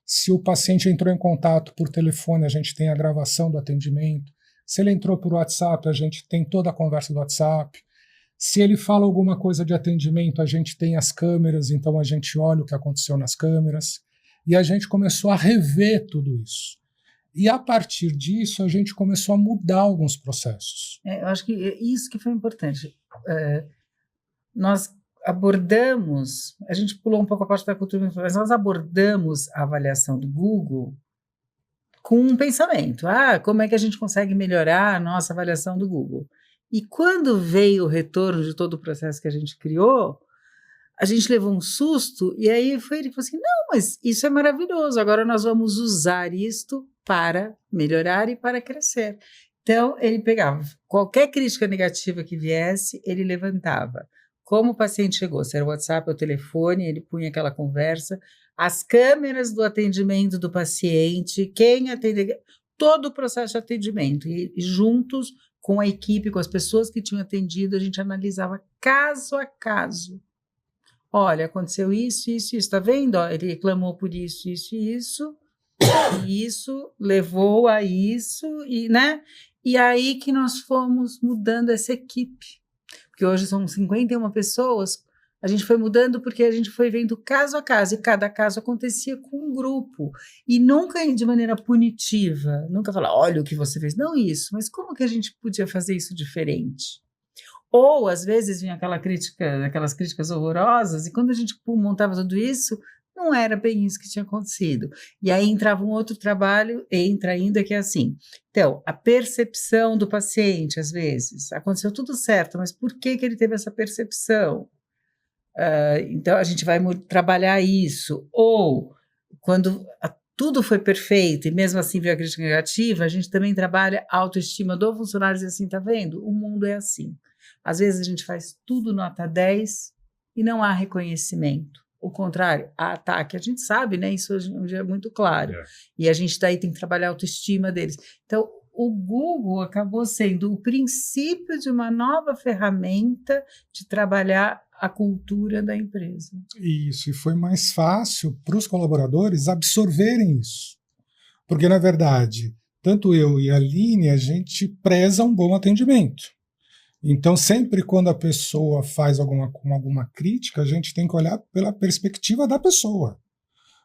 Se o paciente entrou em contato por telefone, a gente tem a gravação do atendimento. Se ele entrou por WhatsApp, a gente tem toda a conversa do WhatsApp. Se ele fala alguma coisa de atendimento, a gente tem as câmeras, então a gente olha o que aconteceu nas câmeras. E a gente começou a rever tudo isso. E a partir disso, a gente começou a mudar alguns processos. Eu acho que isso que foi importante. Nós abordamos, a gente pulou um pouco a parte da cultura, mas nós abordamos a avaliação do Google com um pensamento. Como é que a gente consegue melhorar a nossa avaliação do Google? E quando veio o retorno de todo o processo que a gente criou, a gente levou um susto, e aí ele falou assim, não, mas isso é maravilhoso, agora nós vamos usar isto para melhorar e para crescer. Então, ele pegava qualquer crítica negativa que viesse, ele levantava. Como o paciente chegou, se era o WhatsApp ou o telefone, ele punha aquela conversa, as câmeras do atendimento do paciente, quem atende, todo o processo de atendimento, e juntos com a equipe, com as pessoas que tinham atendido, a gente analisava caso a caso. Olha, aconteceu isso, está vendo? Ele reclamou por isso, e isso levou a isso, né? E aí que nós fomos mudando essa equipe. Porque hoje são 51 pessoas, a gente foi mudando porque a gente foi vendo caso a caso, e cada caso acontecia com um grupo. E nunca de maneira punitiva, nunca falar, olha o que você fez, não isso, mas como que a gente podia fazer isso diferente? Ou, às vezes, vinha aquelas críticas horrorosas, e quando a gente montava tudo isso, não era bem isso que tinha acontecido. E aí entrava um outro trabalho, entra ainda, que é assim. Então, a percepção do paciente, às vezes, aconteceu tudo certo, mas por que ele teve essa percepção? Então, a gente vai trabalhar isso. Ou, quando tudo foi perfeito, e mesmo assim veio a crítica negativa, a gente também trabalha a autoestima do funcionário, e assim, tá vendo? O mundo é assim. Às vezes a gente faz tudo nota 10 e não há reconhecimento. O contrário, há ataque. A gente sabe, né? Isso hoje em dia é muito claro. E a gente daí tem que trabalhar a autoestima deles. Então, o Google acabou sendo o princípio de uma nova ferramenta de trabalhar a cultura da empresa. Isso, e foi mais fácil para os colaboradores absorverem isso. Porque, na verdade, tanto eu e a Aline, a gente preza um bom atendimento. Então, sempre quando a pessoa faz alguma crítica, a gente tem que olhar pela perspectiva da pessoa.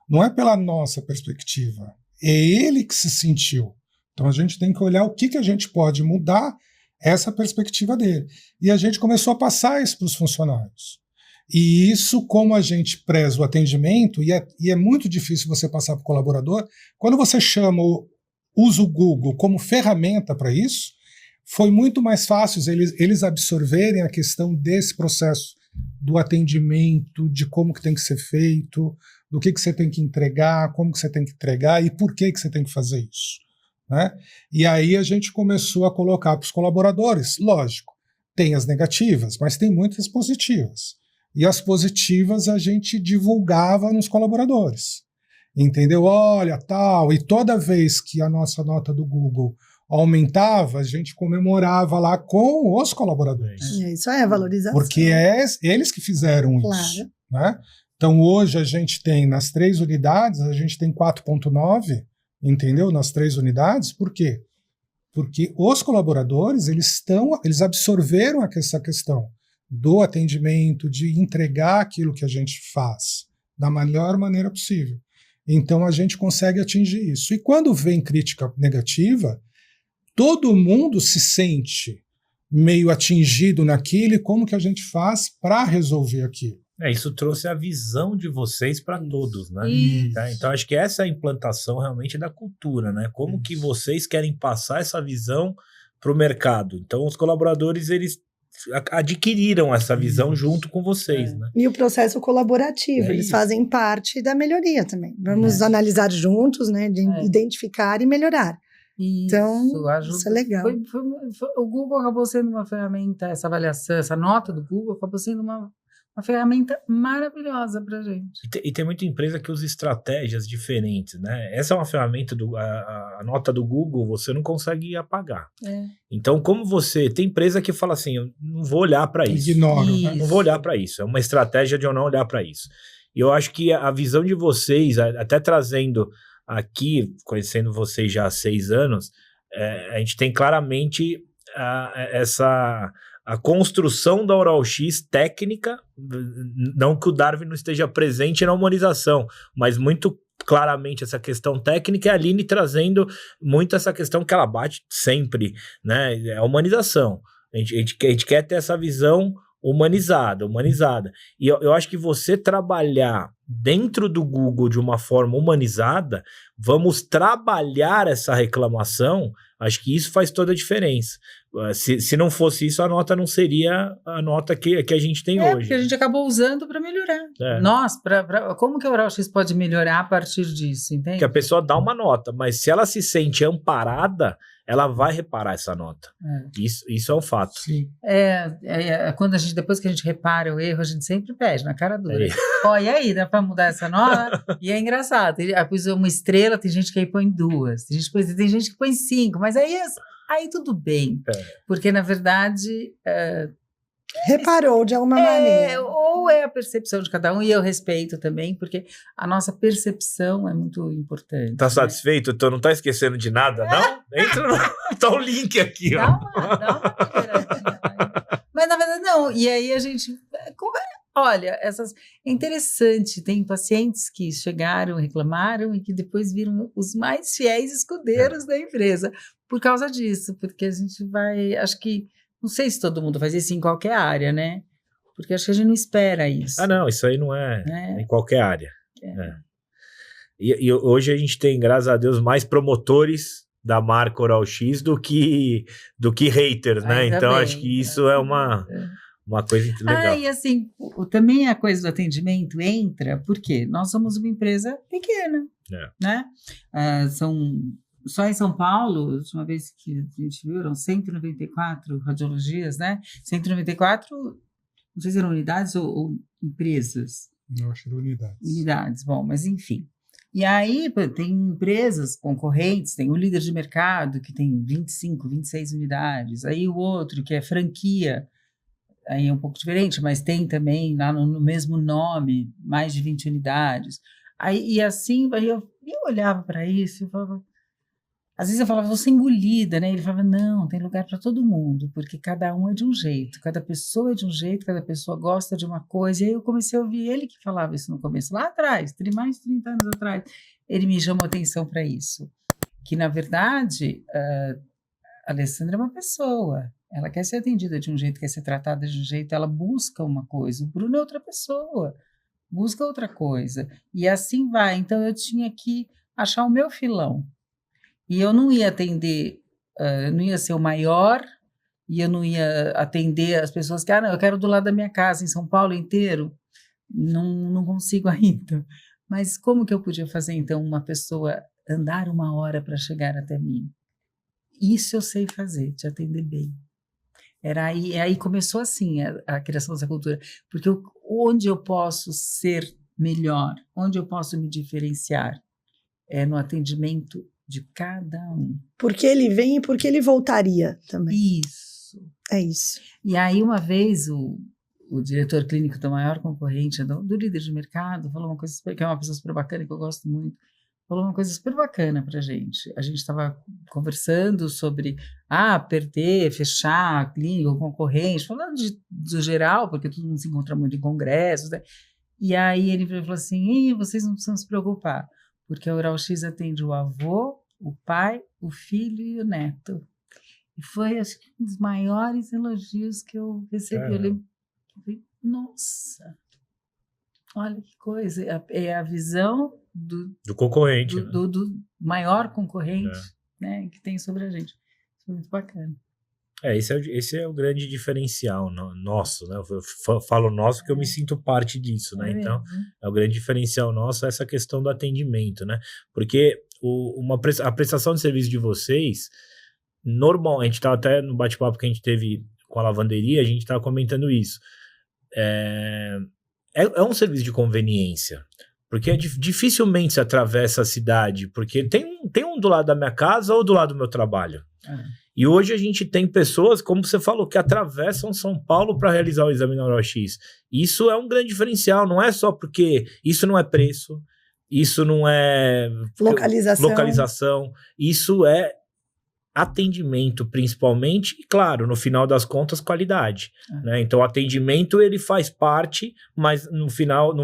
Não é pela nossa perspectiva. É ele que se sentiu. Então, a gente tem que olhar o que a gente pode mudar essa perspectiva dele. E a gente começou a passar isso para os funcionários. E isso, como a gente preza o atendimento, e é muito difícil você passar para o colaborador, quando você usa o Google como ferramenta para isso, foi muito mais fácil eles absorverem a questão desse processo do atendimento, de como que tem que ser feito, do que você tem que entregar, como que você tem que entregar e por que você tem que fazer isso. Né? E aí a gente começou a colocar para os colaboradores, lógico, tem as negativas, mas tem muitas positivas. E as positivas a gente divulgava nos colaboradores. Entendeu? Olha, tal, e toda vez que a nossa nota do Google aumentava, a gente comemorava lá com os colaboradores. Isso é valorização. Porque é eles que fizeram isso. Né? Então, hoje a gente tem, nas 3 unidades, a gente tem 4,9, entendeu? Nas 3 unidades. Por quê? Porque os colaboradores, eles absorveram essa questão do atendimento, de entregar aquilo que a gente faz da melhor maneira possível. Então, a gente consegue atingir isso. E quando vem crítica negativa, todo mundo se sente meio atingido naquilo e como que a gente faz para resolver aquilo. Isso trouxe a visão de vocês para todos, né? Tá? Então, acho que essa é a implantação realmente da cultura, né? Como que vocês querem passar essa visão para o mercado. Então, os colaboradores, eles adquiriram essa visão junto com vocês, né? E o processo colaborativo, eles fazem parte da melhoria também. Vamos analisar juntos, né? Identificar e melhorar. Então, isso é legal. O Google acabou sendo uma ferramenta, essa avaliação, essa nota do Google acabou sendo uma ferramenta maravilhosa para a gente. E tem muita empresa que usa estratégias diferentes, né? Essa é uma ferramenta, a nota do Google, você não consegue apagar. Então, como tem empresa que fala assim, eu não vou olhar para isso. Ignoro. Né? Não vou olhar para isso. É uma estratégia de eu não olhar para isso. E eu acho que a visão de vocês, até trazendo aqui, conhecendo vocês já há 6 anos, a gente tem claramente a construção da Oral X técnica, não que o Darwin não esteja presente na humanização, mas muito claramente essa questão técnica, e a Aline trazendo muito essa questão que ela bate sempre, né? É a humanização. A gente quer ter essa visão humanizada. E eu acho que você trabalhar dentro do Google de uma forma humanizada, vamos trabalhar essa reclamação, acho que isso faz toda a diferença. Se não fosse isso, a nota não seria a nota que a gente tem hoje. Porque a gente acabou usando para melhorar. Como que a Oral X pode melhorar a partir disso, entende? Que a pessoa dá uma nota, mas se ela se sente amparada, ela vai reparar essa nota. Isso é um fato. Sim. Quando depois que a gente repara o erro, a gente sempre pede na cara dura. E aí, dá para mudar essa nota? E é engraçado. Pôs uma estrela, tem gente que aí põe 2. Tem gente que põe 5. Mas aí tudo bem. Porque, na verdade... reparou de alguma maneira. Ou é a percepção de cada um, e eu respeito também, porque a nossa percepção é muito importante. Tá satisfeito? Tu não tá esquecendo de nada, não? Entra tá o link aqui, ó. Dá uma melhoradinha. Mas, na verdade, não. E aí a gente... Olha, é interessante, tem pacientes que chegaram, reclamaram e que depois viram os mais fiéis escudeiros da empresa por causa disso, porque a gente acho que, não sei se todo mundo faz isso em qualquer área, né? Porque acho que a gente não espera isso. Não, isso aí não é em qualquer área. E hoje a gente tem, graças a Deus, mais promotores da marca Oral X do que haters, né? Ainda então bem, acho que isso é uma coisa muito legal. E assim, também a coisa do atendimento entra porque nós somos uma empresa pequena. né? Só em São Paulo, a última vez que a gente viu, eram 194 radiologias, né? 194, não sei se eram unidades ou empresas. Não, acho que era unidades. Unidades, bom, mas enfim. E aí tem empresas concorrentes, tem o líder de mercado, que tem 25, 26 unidades, aí o outro, que é franquia, aí é um pouco diferente, mas tem também lá no mesmo nome, mais de 20 unidades. Aí, e assim, eu olhava para isso e falava... Às vezes eu falava, vou ser engolida, né? Ele falava, não, tem lugar para todo mundo, porque cada um é de um jeito, cada pessoa é de um jeito, cada pessoa gosta de uma coisa. E aí eu comecei a ouvir ele que falava isso no começo, lá atrás, mais de 30 anos atrás. Ele me chamou a atenção para isso. Que, na verdade, a Alessandra é uma pessoa. Ela quer ser atendida de um jeito, quer ser tratada de um jeito, ela busca uma coisa. O Bruno é outra pessoa, busca outra coisa. E assim vai. Então eu tinha que achar o meu filão. E eu não ia atender, eu não ia ser o maior, e eu não ia atender as pessoas que, não, eu quero do lado da minha casa, em São Paulo inteiro. Não consigo ainda. Mas como que eu podia fazer, então, uma pessoa andar 1 hora para chegar até mim? Isso eu sei fazer, te atender bem. Aí começou assim a criação dessa cultura. Porque onde eu posso ser melhor, onde eu posso me diferenciar, é no atendimento de cada um. Porque ele vem e porque ele voltaria também. Isso. É isso. E aí, uma vez, o diretor clínico do maior concorrente, do líder de mercado, falou uma coisa, que é uma pessoa super bacana, que eu gosto muito, falou uma coisa super bacana pra gente. A gente estava conversando sobre perder, fechar a clínica, o concorrente, falando do geral, porque todo mundo se encontra muito em congressos, né? E aí ele falou assim, vocês não precisam se preocupar, porque a Oral X atende o avô, o pai, o filho e o neto. E foi, acho que, um dos maiores elogios que eu recebi. Eu falei, nossa, olha que coisa. É a visão do concorrente. Do maior concorrente, né, que tem sobre a gente. Foi muito bacana. Esse é o grande diferencial nosso, né? Eu falo nosso porque eu me sinto parte disso, né? Então, é o grande diferencial nosso essa questão do atendimento, né? Porque a prestação de serviço de vocês, normal, a gente estava até no bate-papo que a gente teve com a lavanderia, a gente estava comentando isso. É um serviço de conveniência, porque dificilmente se atravessa a cidade, porque tem um do lado da minha casa ou do lado do meu trabalho. E hoje a gente tem pessoas, como você falou, que atravessam São Paulo para realizar o exame na Oral X. Isso é um grande diferencial, não é só porque isso não é preço, isso não é localização, isso é atendimento principalmente, e claro, no final das contas, qualidade. Né? Então o atendimento ele faz parte, mas no final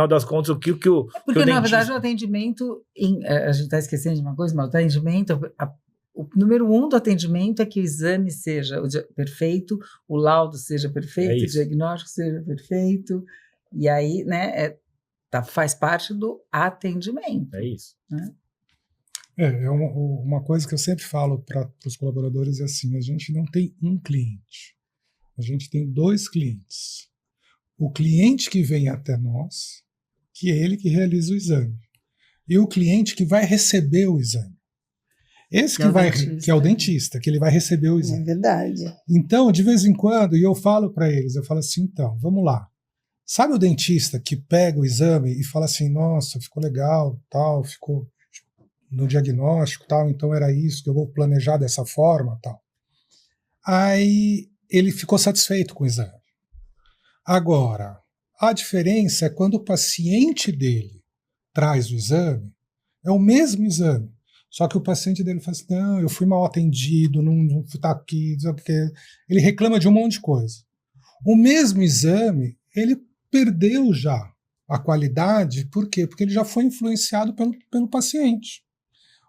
das contas, o que o Porque na verdade o atendimento, a gente está esquecendo de uma coisa, mas o atendimento... O número 1 do atendimento é que o exame seja perfeito, o laudo seja perfeito, o diagnóstico seja perfeito, e aí, né, faz parte do atendimento. É isso. Né? Uma coisa que eu sempre falo para os colaboradores é assim, a gente não tem um cliente, a gente tem 2 clientes. O cliente que vem até nós, que é ele que realiza o exame, e o cliente que vai receber o exame. Esse que é o dentista, que ele vai receber o exame. É verdade. Então, de vez em quando, e eu falo para eles, eu falo assim, então, vamos lá. Sabe o dentista que pega o exame e fala assim, nossa, ficou legal, tal, ficou no diagnóstico, tal, então era isso, que eu vou planejar dessa forma, tal. Aí ele ficou satisfeito com o exame. Agora, a diferença é quando o paciente dele traz o exame, é o mesmo exame. Só que o paciente dele fala assim, não, eu fui mal atendido, não fui estar aqui, porque ele reclama de um monte de coisa. O mesmo exame, ele perdeu já a qualidade, por quê? Porque ele já foi influenciado pelo paciente.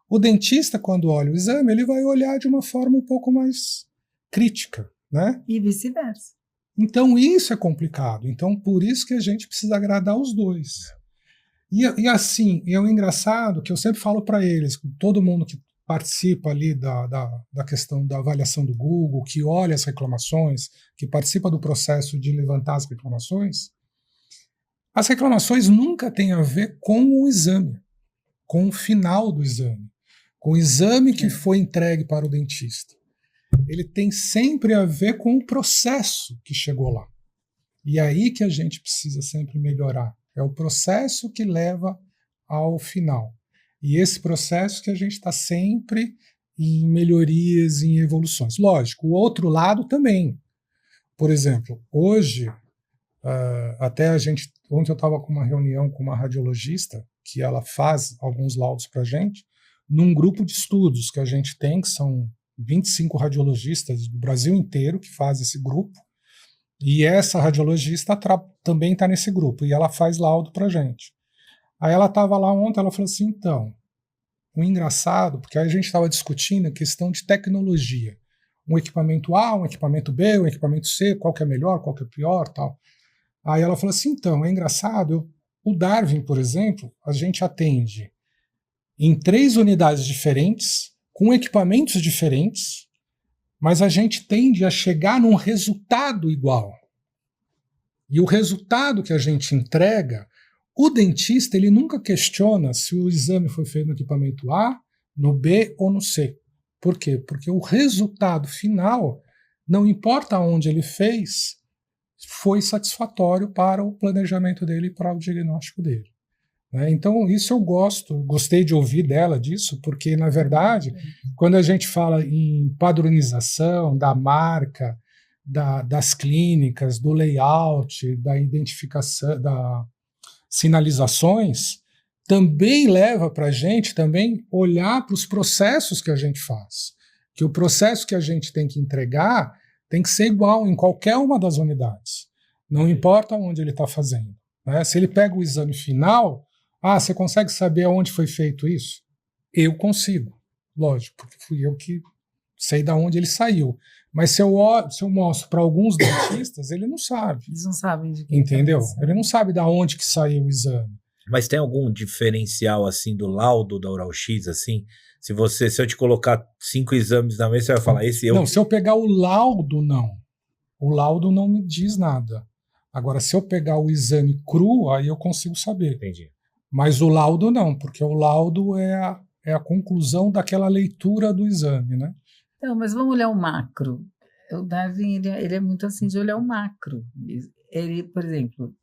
O dentista, quando olha o exame, ele vai olhar de uma forma um pouco mais crítica, né? E vice-versa. Então isso é complicado. Então por isso que a gente precisa agradar os dois. E assim, é o engraçado que eu sempre falo para eles, todo mundo que participa ali da questão da avaliação do Google, que olha as reclamações, que participa do processo de levantar as reclamações nunca têm a ver com o exame, com o final do exame, com o exame que foi entregue para o dentista. Ele tem sempre a ver com o processo que chegou lá. E é aí que a gente precisa sempre melhorar. É o processo que leva ao final. E esse processo que a gente está sempre em melhorias, em evoluções. Lógico, o outro lado também. Por exemplo, hoje, ontem eu estava com uma reunião com uma radiologista, que ela faz alguns laudos para a gente, num grupo de estudos que a gente tem, que são 25 radiologistas do Brasil inteiro que fazem esse grupo, e essa radiologista também está nesse grupo, e ela faz laudo para a gente. Aí ela estava lá ontem, ela falou assim, então, o engraçado, porque aí a gente estava discutindo a questão de tecnologia, um equipamento A, um equipamento B, um equipamento C, qual que é melhor, qual que é pior, tal. Aí ela falou assim, então, é engraçado, o Darwin, por exemplo, a gente atende em 3 unidades diferentes, com equipamentos diferentes, mas a gente tende a chegar num resultado igual. E o resultado que a gente entrega, o dentista ele nunca questiona se o exame foi feito no equipamento A, no B ou no C. Por quê? Porque o resultado final, não importa onde ele fez, foi satisfatório para o planejamento dele e para o diagnóstico dele. Então, isso eu gostei de ouvir dela disso, porque, na verdade, quando a gente fala em padronização da marca, das clínicas, do layout, da identificação, das sinalizações, também leva para a gente também olhar para os processos que a gente faz. Que o processo que a gente tem que entregar tem que ser igual em qualquer uma das unidades. Não importa onde ele está fazendo. Se ele pega o exame final... você consegue saber aonde foi feito isso? Eu consigo, lógico, porque fui eu que sei de onde ele saiu. Mas se eu mostro para alguns dentistas, ele não sabe. Eles não sabem de que. Entendeu? Ele não sabe de onde que saiu o exame. Mas tem algum diferencial, assim, do laudo da Oral X, assim? Se eu te colocar 5 exames na mesa, você vai falar, esse eu... Não, se eu pegar o laudo, não. O laudo não me diz nada. Agora, se eu pegar o exame cru, aí eu consigo saber. Entendi. Mas o laudo não, porque o laudo é a conclusão daquela leitura do exame, né? Então, mas vamos olhar o macro. O Darwin, ele é muito assim de olhar o macro. Ele, por exemplo,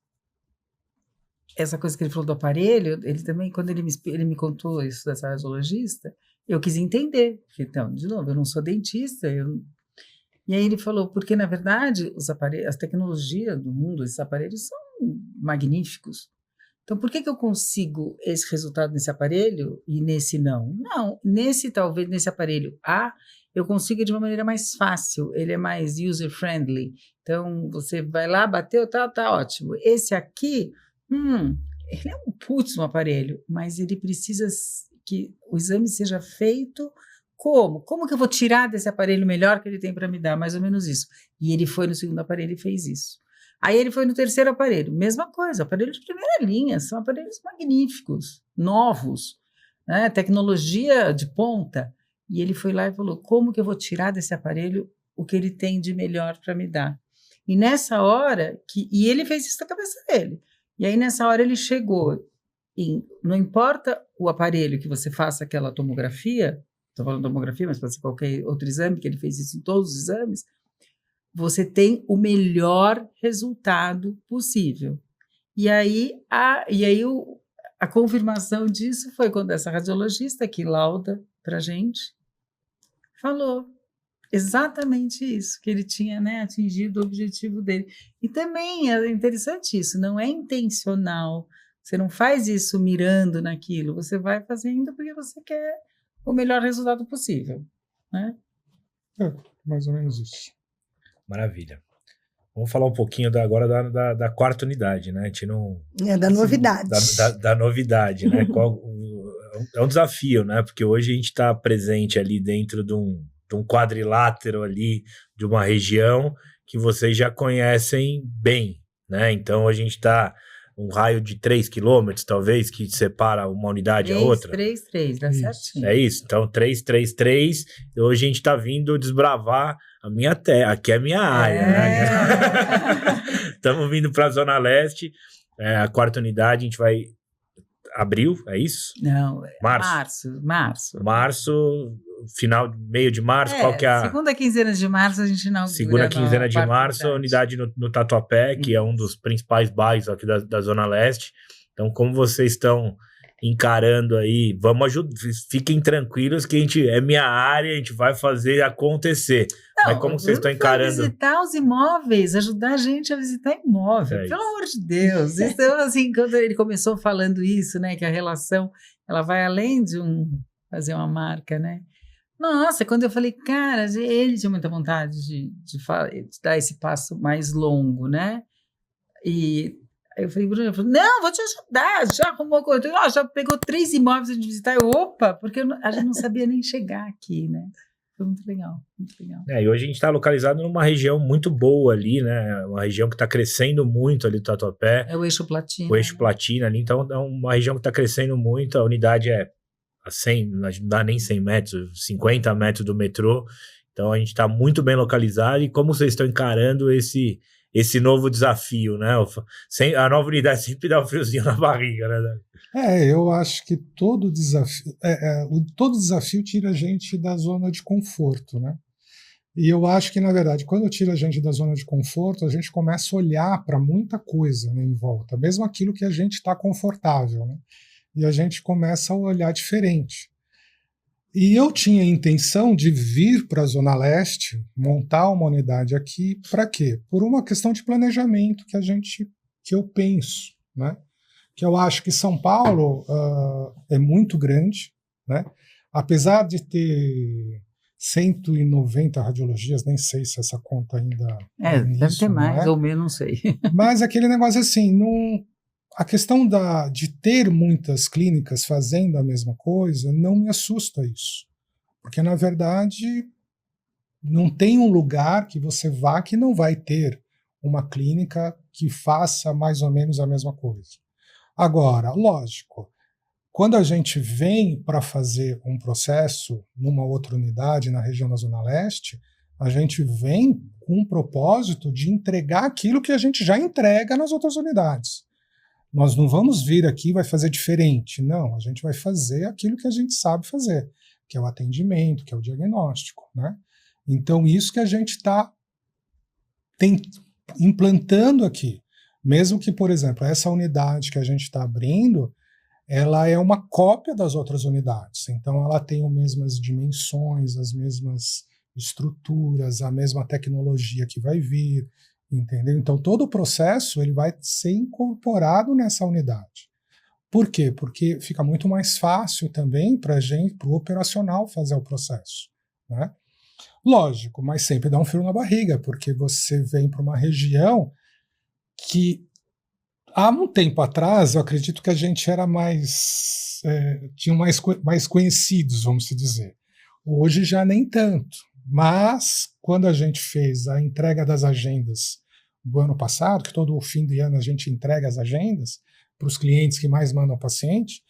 essa coisa que ele falou do aparelho, ele também, quando ele me contou isso dessa radiologista, eu quis entender. Porque, então, de novo, eu não sou dentista, E aí ele falou, porque na verdade as tecnologias do mundo, esses aparelhos são magníficos. Então, por que eu consigo esse resultado nesse aparelho e nesse não? Não, talvez nesse aparelho A, eu consigo de uma maneira mais fácil, ele é mais user-friendly. Então, você vai lá, bateu, tá ótimo. Esse aqui, ele é um aparelho, mas ele precisa que o exame seja feito como? Como que eu vou tirar desse aparelho melhor que ele tem para me dar? Mais ou menos isso. E ele foi no segundo aparelho e fez isso. Aí ele foi no terceiro aparelho, mesma coisa, aparelhos de primeira linha, são aparelhos magníficos, novos, né? Tecnologia de ponta. E ele foi lá e falou, como que eu vou tirar desse aparelho o que ele tem de melhor para me dar? E nessa hora, e ele fez isso na cabeça dele, e aí nessa hora ele chegou, não importa o aparelho que você faça aquela tomografia, estou falando tomografia, mas pode ser qualquer outro exame, que ele fez isso em todos os exames, você tem o melhor resultado possível. E aí a confirmação disso foi quando essa radiologista que lauda para a gente falou exatamente isso, que ele tinha, né, atingido o objetivo dele. E também é interessante isso, não é intencional, você não faz isso mirando naquilo, você vai fazendo porque você quer o melhor resultado possível, né? Mais ou menos isso. Maravilha. Vamos falar um pouquinho agora da quarta unidade, né? A gente não... da novidade. Da novidade, né? É um desafio, né? Porque hoje a gente está presente ali dentro de um quadrilátero ali, de uma região que vocês já conhecem bem, né? Então a gente está um raio de 3 quilômetros, talvez, que separa uma unidade a outra. 3, dá certinho. É isso, então 3. Hoje a gente está vindo desbravar a minha terra, aqui é a minha área, né? Estamos vindo para a Zona Leste, a quarta unidade, a gente vai abril, é isso? Não, Março. Março. Meio de março, qual que é a... Segunda quinzena de março a gente inaugura. Segunda quinzena de março, a unidade no Tatuapé, que é um dos principais bairros aqui da Zona Leste. Então, como vocês estão encarando aí, vamos ajudar, fiquem tranquilos que é minha área, a gente vai fazer acontecer. Não, mas como vocês estão encarando... visitar os imóveis, ajudar a gente a visitar imóvel, pelo amor de Deus. Então, assim, quando ele começou falando isso, né, que a relação, ela vai além de fazer uma marca, né? Nossa, quando eu falei, cara, ele tinha muita vontade de dar esse passo mais longo, né? E aí eu falei, Bruno, não, vou te ajudar, já arrumou coisa, já pegou 3 imóveis de visitar, opa, porque a gente não sabia nem chegar aqui, né? Foi muito legal, muito legal. E hoje a gente está localizado numa região muito boa ali, né? Uma região que está crescendo muito ali do Tatuapé. É o Eixo Platina. O Eixo Platina ali, então é uma região que está crescendo muito, a unidade é a 100, não dá nem 100 metros, 50 metros do metrô, então a gente está muito bem localizado. E como vocês estão encarando esse novo desafio, né? A nova unidade sempre dá um friozinho na barriga, né? Eu acho que todo desafio tira a gente da zona de conforto, né? E eu acho que, na verdade, quando tira a gente da zona de conforto, a gente começa a olhar para muita coisa, né, em volta, mesmo aquilo que a gente está confortável, né? E a gente começa a olhar diferente. E eu tinha a intenção de vir para a Zona Leste, montar uma unidade aqui, para quê? Por uma questão de planejamento que eu penso, né? Que eu acho que São Paulo é muito grande, né? Apesar de ter 190 radiologias, nem sei se essa conta ainda... deve ter mais, ou menos, não sei. Mas aquele negócio assim, a questão de ter muitas clínicas fazendo a mesma coisa não me assusta isso. Porque, na verdade, não tem um lugar que você vá que não vai ter uma clínica que faça mais ou menos a mesma coisa. Agora, lógico, quando a gente vem para fazer um processo numa outra unidade na região da Zona Leste, a gente vem com o propósito de entregar aquilo que a gente já entrega nas outras unidades. Nós não vamos vir aqui e vai fazer diferente. Não, a gente vai fazer aquilo que a gente sabe fazer, que é o atendimento, que é o diagnóstico, né? Então, isso que a gente está implantando aqui. Mesmo que, por exemplo, essa unidade que a gente está abrindo, ela é uma cópia das outras unidades. Então, ela tem as mesmas dimensões, as mesmas estruturas, a mesma tecnologia que vai vir, entendeu? Então, todo o processo ele vai ser incorporado nessa unidade. Por quê? Porque fica muito mais fácil também para o operacional fazer o processo, né? Lógico, mas sempre dá um frio na barriga, porque você vem para uma região que, há um tempo atrás, eu acredito que a gente era tinha mais conhecidos, vamos dizer. Hoje já nem tanto. Mas, quando a gente fez a entrega das agendas do ano passado, que todo fim de ano a gente entrega as agendas para os clientes que mais mandam paciente,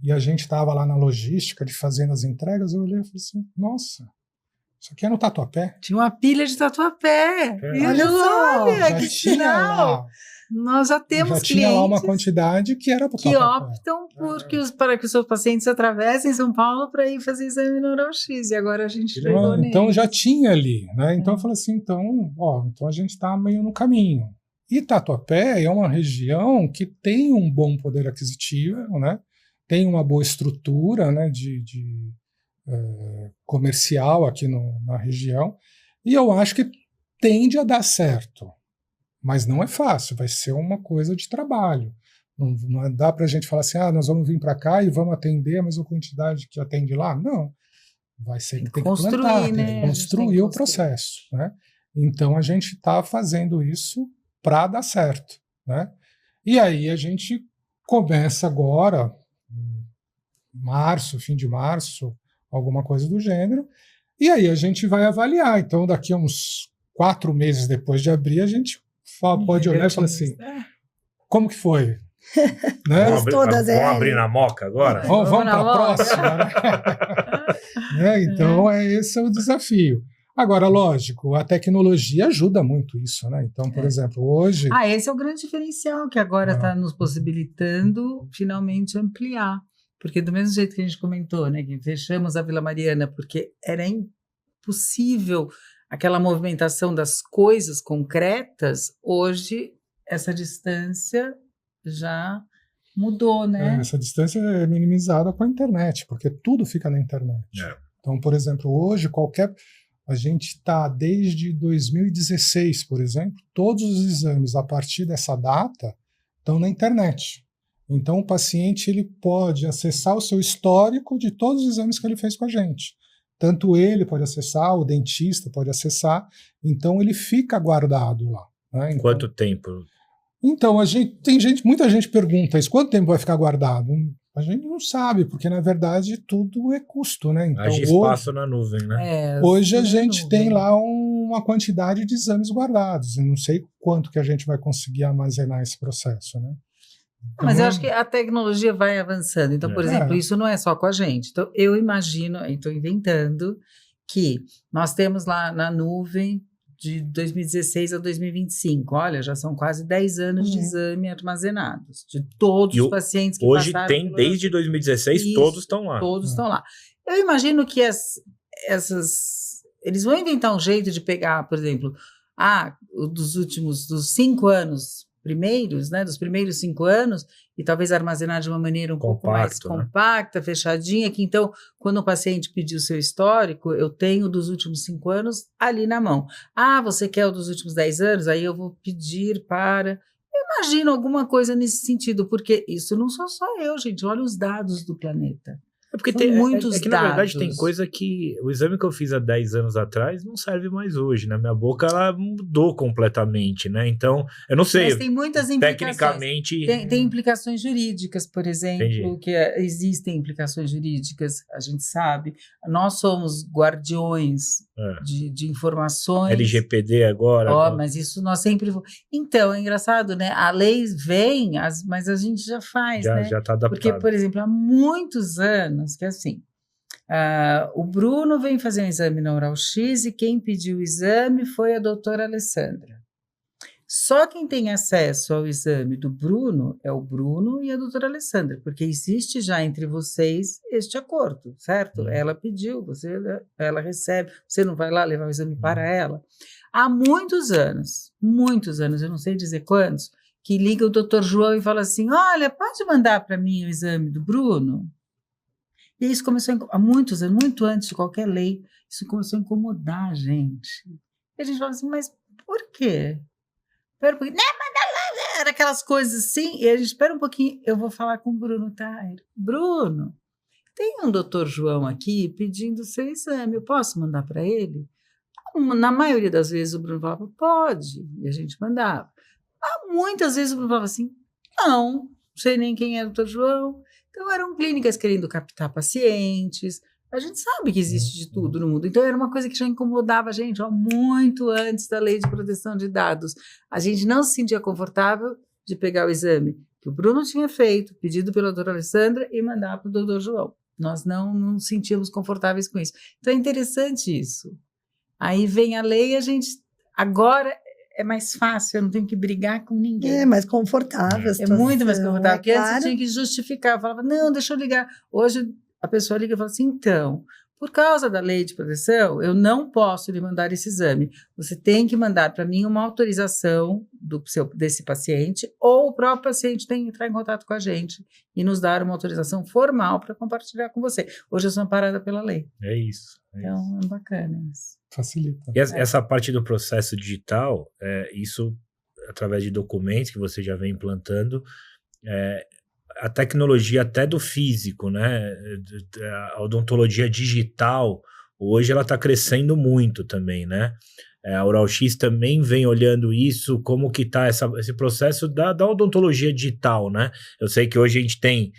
e a gente estava lá na logística de fazendo as entregas, eu olhei e falei assim, nossa, isso aqui é no Tatuapé. Tinha uma pilha de Tatuapé. Olha só, que sinal. Nós já temos clientes. Já tinha lá uma quantidade que era para o Tatuapé. Que optam para que os seus pacientes atravessem São Paulo para ir fazer exame no Raio-X. E agora a gente chegou nele. Então já tinha ali, né? Então eu falei assim, então a gente está meio no caminho. E Tatuapé é uma região que tem um bom poder aquisitivo, né? Tem uma boa estrutura, né, de comercial aqui na região, e eu acho que tende a dar certo, mas não é fácil, vai ser uma coisa de trabalho. Não dá para a gente falar assim, nós vamos vir para cá e vamos atender a mesma quantidade que atende lá. Não, vai ser que tem que plantar, né? Tem que construir o processo, né? Então a gente está fazendo isso para dar certo, né? E aí a gente começa agora, fim de março, alguma coisa do gênero, e aí a gente vai avaliar. Então, daqui a uns 4 meses depois de abrir, a gente pode olhar e falar assim, como que foi? Né? Vamos abrir na Moca agora? Vamos para a próxima. Né? Então, esse é o desafio. Agora, lógico, a tecnologia ajuda muito isso, né? Então, por exemplo, hoje... Esse é o grande diferencial que agora está nos possibilitando finalmente ampliar. Porque do mesmo jeito que a gente comentou, né, que fechamos a Vila Mariana porque era impossível aquela movimentação das coisas concretas, hoje essa distância já mudou, né? Essa distância é minimizada com a internet, porque tudo fica na internet. Então, por exemplo, hoje a gente está desde 2016, por exemplo, todos os exames a partir dessa data estão na internet. Então, o paciente ele pode acessar o seu histórico de todos os exames que ele fez com a gente. Tanto ele pode acessar, o dentista pode acessar, então ele fica guardado lá. Né? Então, quanto tempo? Então, muita gente pergunta isso, quanto tempo vai ficar guardado? A gente não sabe, porque na verdade tudo é custo, né? Então, Haja espaço na nuvem, né? Hoje a gente tem lá uma quantidade de exames guardados, e não sei quanto que a gente vai conseguir armazenar esse processo, né? Então, mas eu acho que a tecnologia vai avançando. Então, por exemplo, isso não é só com a gente. Então, eu imagino, estou inventando, que nós temos lá na nuvem de 2016 a 2025. Olha, já são quase 10 anos de exame armazenados, de todos os pacientes que hoje passaram. Hoje tem, desde 2016, isso, todos estão lá. Todos estão lá. Eu imagino que eles vão inventar um jeito de pegar, por exemplo, dos 5 anos primeiros, né, dos primeiros 5 anos, e talvez armazenar de uma maneira pouco mais compacta, fechadinha, que então, quando o paciente pedir o seu histórico, eu tenho dos últimos 5 anos ali na mão. Você quer o dos últimos 10 anos? Aí eu vou pedir para... Eu imagino alguma coisa nesse sentido, porque isso não sou só eu, gente, olha os dados do planeta. Porque tem muitos dados. Na verdade tem coisa que o exame que eu fiz há 10 anos atrás não serve mais hoje, né? Minha boca ela mudou completamente, né? Então, eu não sei. Mas tem muitas implicações. Tecnicamente... Tem implicações jurídicas, por exemplo, Entendi. Existem implicações jurídicas, a gente sabe. Nós somos guardiões de informações. LGPD agora. Mas isso nós sempre... Então, é engraçado, né? A lei vem, mas a gente já faz, né? Já está adaptado. Porque, por exemplo, há muitos anos, que é assim, o Bruno vem fazer um exame na Oral X e quem pediu o exame foi a doutora Alessandra. Só quem tem acesso ao exame do Bruno é o Bruno e a doutora Alessandra, porque existe já entre vocês este acordo, certo? Ela pediu, ela recebe, você não vai lá levar o exame para ela. Há muitos anos, eu não sei dizer quantos, que liga o doutor João e fala assim, olha, pode mandar para mim o exame do Bruno? E isso começou há muitos anos, muito antes de qualquer lei, isso começou a incomodar a gente. E a gente fala assim, mas por quê? Espera um pouquinho, manda lá, era aquelas coisas assim, e a gente, espera um pouquinho, eu vou falar com o Bruno, tá? Bruno, tem um doutor João aqui pedindo o seu exame, eu posso mandar para ele? Na maioria das vezes o Bruno falava, pode, e a gente mandava. Muitas vezes o Bruno falava assim, não sei nem quem é o doutor João. Então, eram clínicas querendo captar pacientes. A gente sabe que existe de tudo no mundo. Então, era uma coisa que já incomodava a gente muito antes da Lei de Proteção de Dados. A gente não se sentia confortável de pegar o exame que o Bruno tinha feito, pedido pela doutora Alessandra, e mandar para o doutor João. Nós não nos sentíamos confortáveis com isso. Então, é interessante isso. Aí vem a lei e a gente... Agora... é mais fácil, eu não tenho que brigar com ninguém. É mais confortável. É muito mais confortável, porque claro. Antes eu tinha que justificar, eu falava, não, deixa eu ligar. Hoje a pessoa liga e fala assim, então, por causa da lei de proteção, eu não posso lhe mandar esse exame. Você tem que mandar para mim uma autorização desse paciente, ou o próprio paciente tem que entrar em contato com a gente e nos dar uma autorização formal para compartilhar com você. Hoje eu sou amparada pela lei. É isso. Então, é bacana isso. Facilita. E essa parte do processo digital, isso através de documentos que você já vem implantando, a tecnologia até do físico, né? A odontologia digital, hoje ela está crescendo muito também, né? A Oral X também vem olhando isso, como que está esse processo da odontologia digital, né? Eu sei que hoje a gente tem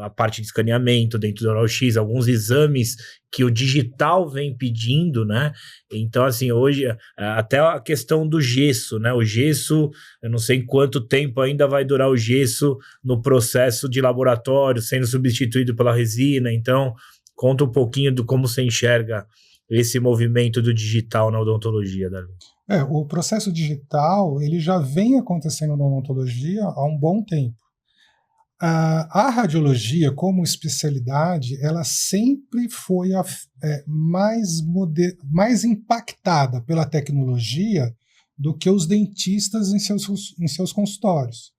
a parte de escaneamento dentro do Oral X, alguns exames que o digital vem pedindo, né? Então, assim, hoje, até a questão do gesso, né? O gesso, eu não sei em quanto tempo ainda vai durar o gesso no processo de laboratório, sendo substituído pela resina. Então, conta um pouquinho de como você enxerga esse movimento do digital na odontologia, Darwin? O processo digital ele já vem acontecendo na odontologia há um bom tempo. A radiologia, como especialidade, ela sempre foi mais impactada pela tecnologia do que os dentistas em seus consultórios.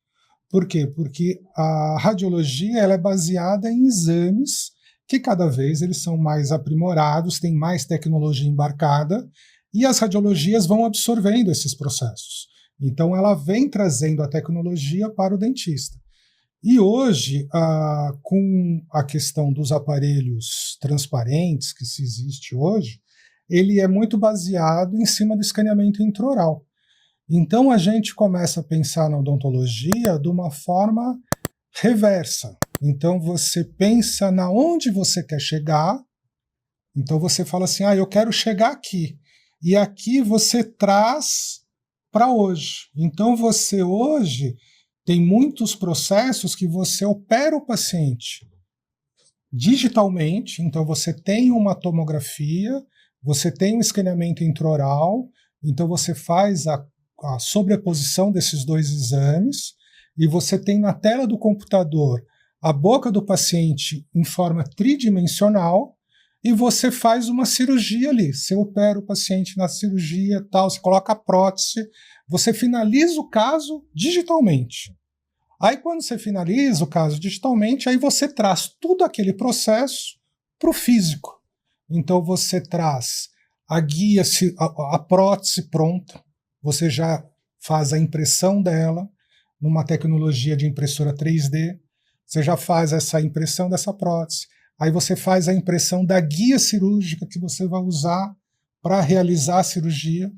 Por quê? Porque a radiologia ela é baseada em exames que cada vez eles são mais aprimorados, tem mais tecnologia embarcada, e as radiologias vão absorvendo esses processos. Então, ela vem trazendo a tecnologia para o dentista. E hoje, com a questão dos aparelhos transparentes que se existe hoje, ele é muito baseado em cima do escaneamento intraoral. Então, a gente começa a pensar na odontologia de uma forma reversa. Então, você pensa na onde você quer chegar. Então, você fala assim, eu quero chegar aqui. E aqui você traz para hoje. Então, você hoje tem muitos processos que você opera o paciente digitalmente. Então, você tem uma tomografia, você tem um escaneamento intraoral, então você faz a sobreposição desses dois exames e você tem na tela do computador a boca do paciente em forma tridimensional e você faz uma cirurgia ali. Você opera o paciente na cirurgia, tal, você coloca a prótese, você finaliza o caso digitalmente. Aí quando você finaliza o caso digitalmente, aí você traz tudo aquele processo para o físico. Então você traz a guia, a prótese pronta, você já faz a impressão dela numa tecnologia de impressora 3D, você já faz essa impressão dessa prótese, aí você faz a impressão da guia cirúrgica que você vai usar para realizar a cirurgia.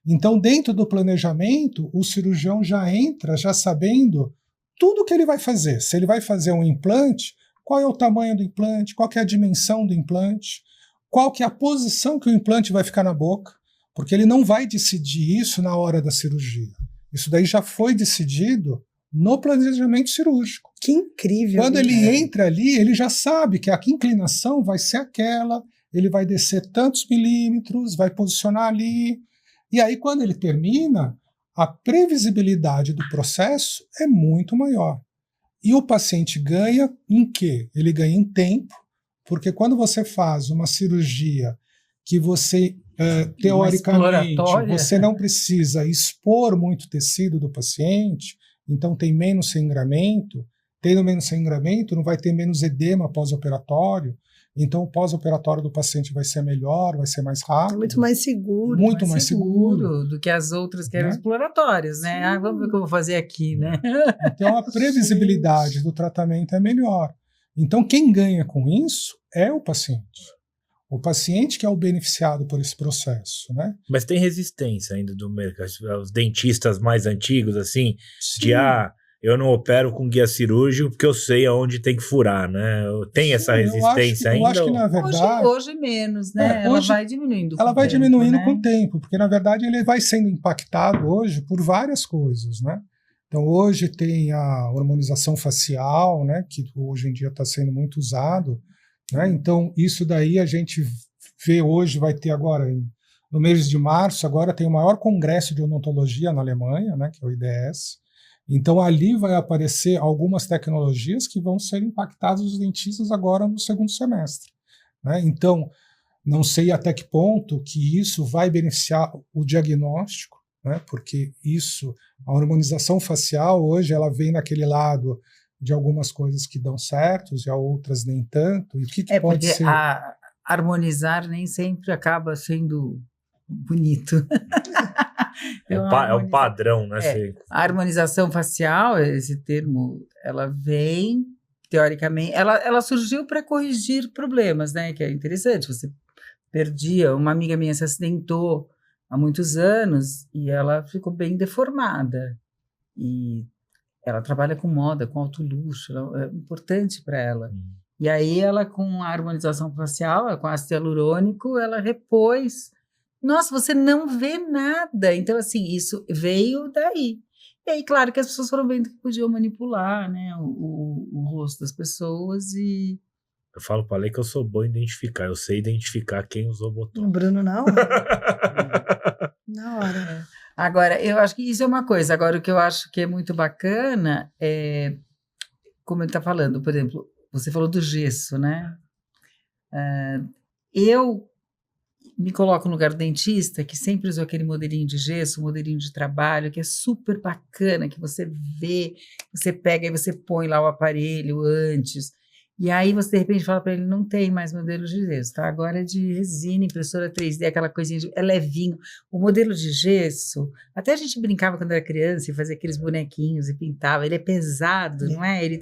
Então, dentro do planejamento, o cirurgião já entra já sabendo tudo o que ele vai fazer. Se ele vai fazer um implante, qual é o tamanho do implante, qual que é a dimensão do implante, qual que é a posição que o implante vai ficar na boca, porque ele não vai decidir isso na hora da cirurgia. Isso daí já foi decidido no planejamento cirúrgico. Que incrível! Quando ele entra ali, ele já sabe que a inclinação vai ser aquela, ele vai descer tantos milímetros, vai posicionar ali. E aí, quando ele termina, a previsibilidade do processo é muito maior. E o paciente ganha em quê? Ele ganha em tempo, porque quando você faz uma cirurgia que você, teoricamente, você não precisa expor muito tecido do paciente, então tem menos sangramento, tendo menos sangramento não vai ter menos edema pós-operatório, então o pós-operatório do paciente vai ser melhor, vai ser mais rápido. Muito mais seguro. Muito mais seguro do que as outras que eram exploratórias, né? Vamos ver o que eu vou fazer aqui, né? Então a previsibilidade do tratamento é melhor. Então quem ganha com isso é o paciente. O paciente que é o beneficiado por esse processo, né? Mas tem resistência ainda do mercado. Os dentistas mais antigos, assim, Sim. eu não opero com guia cirúrgico porque eu sei aonde tem que furar, né? Tem essa resistência ainda? Eu acho que, na verdade... Hoje menos, né? Ela vai diminuindo Ela vai diminuindo né? com o tempo, porque, na verdade, ele vai sendo impactado hoje por várias coisas, né? Então, hoje tem a hormonização facial, né? Que hoje em dia está sendo muito usado, né? Então, isso daí a gente vê hoje, vai ter agora, no mês de março, agora tem o maior congresso de odontologia na Alemanha, né? Que é o IDS. Então, ali vai aparecer algumas tecnologias que vão ser impactadas os dentistas agora no segundo semestre, né? Então, não sei até que ponto que isso vai beneficiar o diagnóstico, né? Porque isso, a harmonização facial hoje, ela vem naquele lado de algumas coisas que dão certos e a outras nem tanto. E o que pode ser? Harmonizar nem sempre acaba sendo bonito. É um padrão, né? A harmonização facial, esse termo, ela vem, teoricamente, ela surgiu para corrigir problemas, né? Que é interessante. Você perdia, uma amiga minha se acidentou há muitos anos e ela ficou bem deformada. E ela trabalha com moda, com alto luxo, é importante para ela. E aí ela, com a harmonização facial, com ácido hialurônico, ela repôs. Nossa, você não vê nada. Então, assim, isso veio daí. E aí, claro que as pessoas foram vendo que podiam manipular, né, o rosto das pessoas e Eu falo pra Lei que eu sou bom em identificar. Eu sei identificar quem usou O Botox. Bruno, não? Na hora. Agora, eu acho que isso é uma coisa. Agora, o que eu acho que é muito bacana é, como ele está falando, por exemplo, você falou do gesso, né? Eu me coloco no lugar do dentista, que sempre usou aquele modelinho de gesso, modelinho de trabalho, que é super bacana, que você vê, você pega e você põe lá o aparelho antes, e aí você de repente fala para ele, não tem mais modelo de gesso, tá? Agora é de resina, impressora 3D, aquela coisinha, é levinho. O modelo de gesso, até a gente brincava quando era criança e fazia aqueles bonequinhos e pintava, ele é pesado, não é? Ele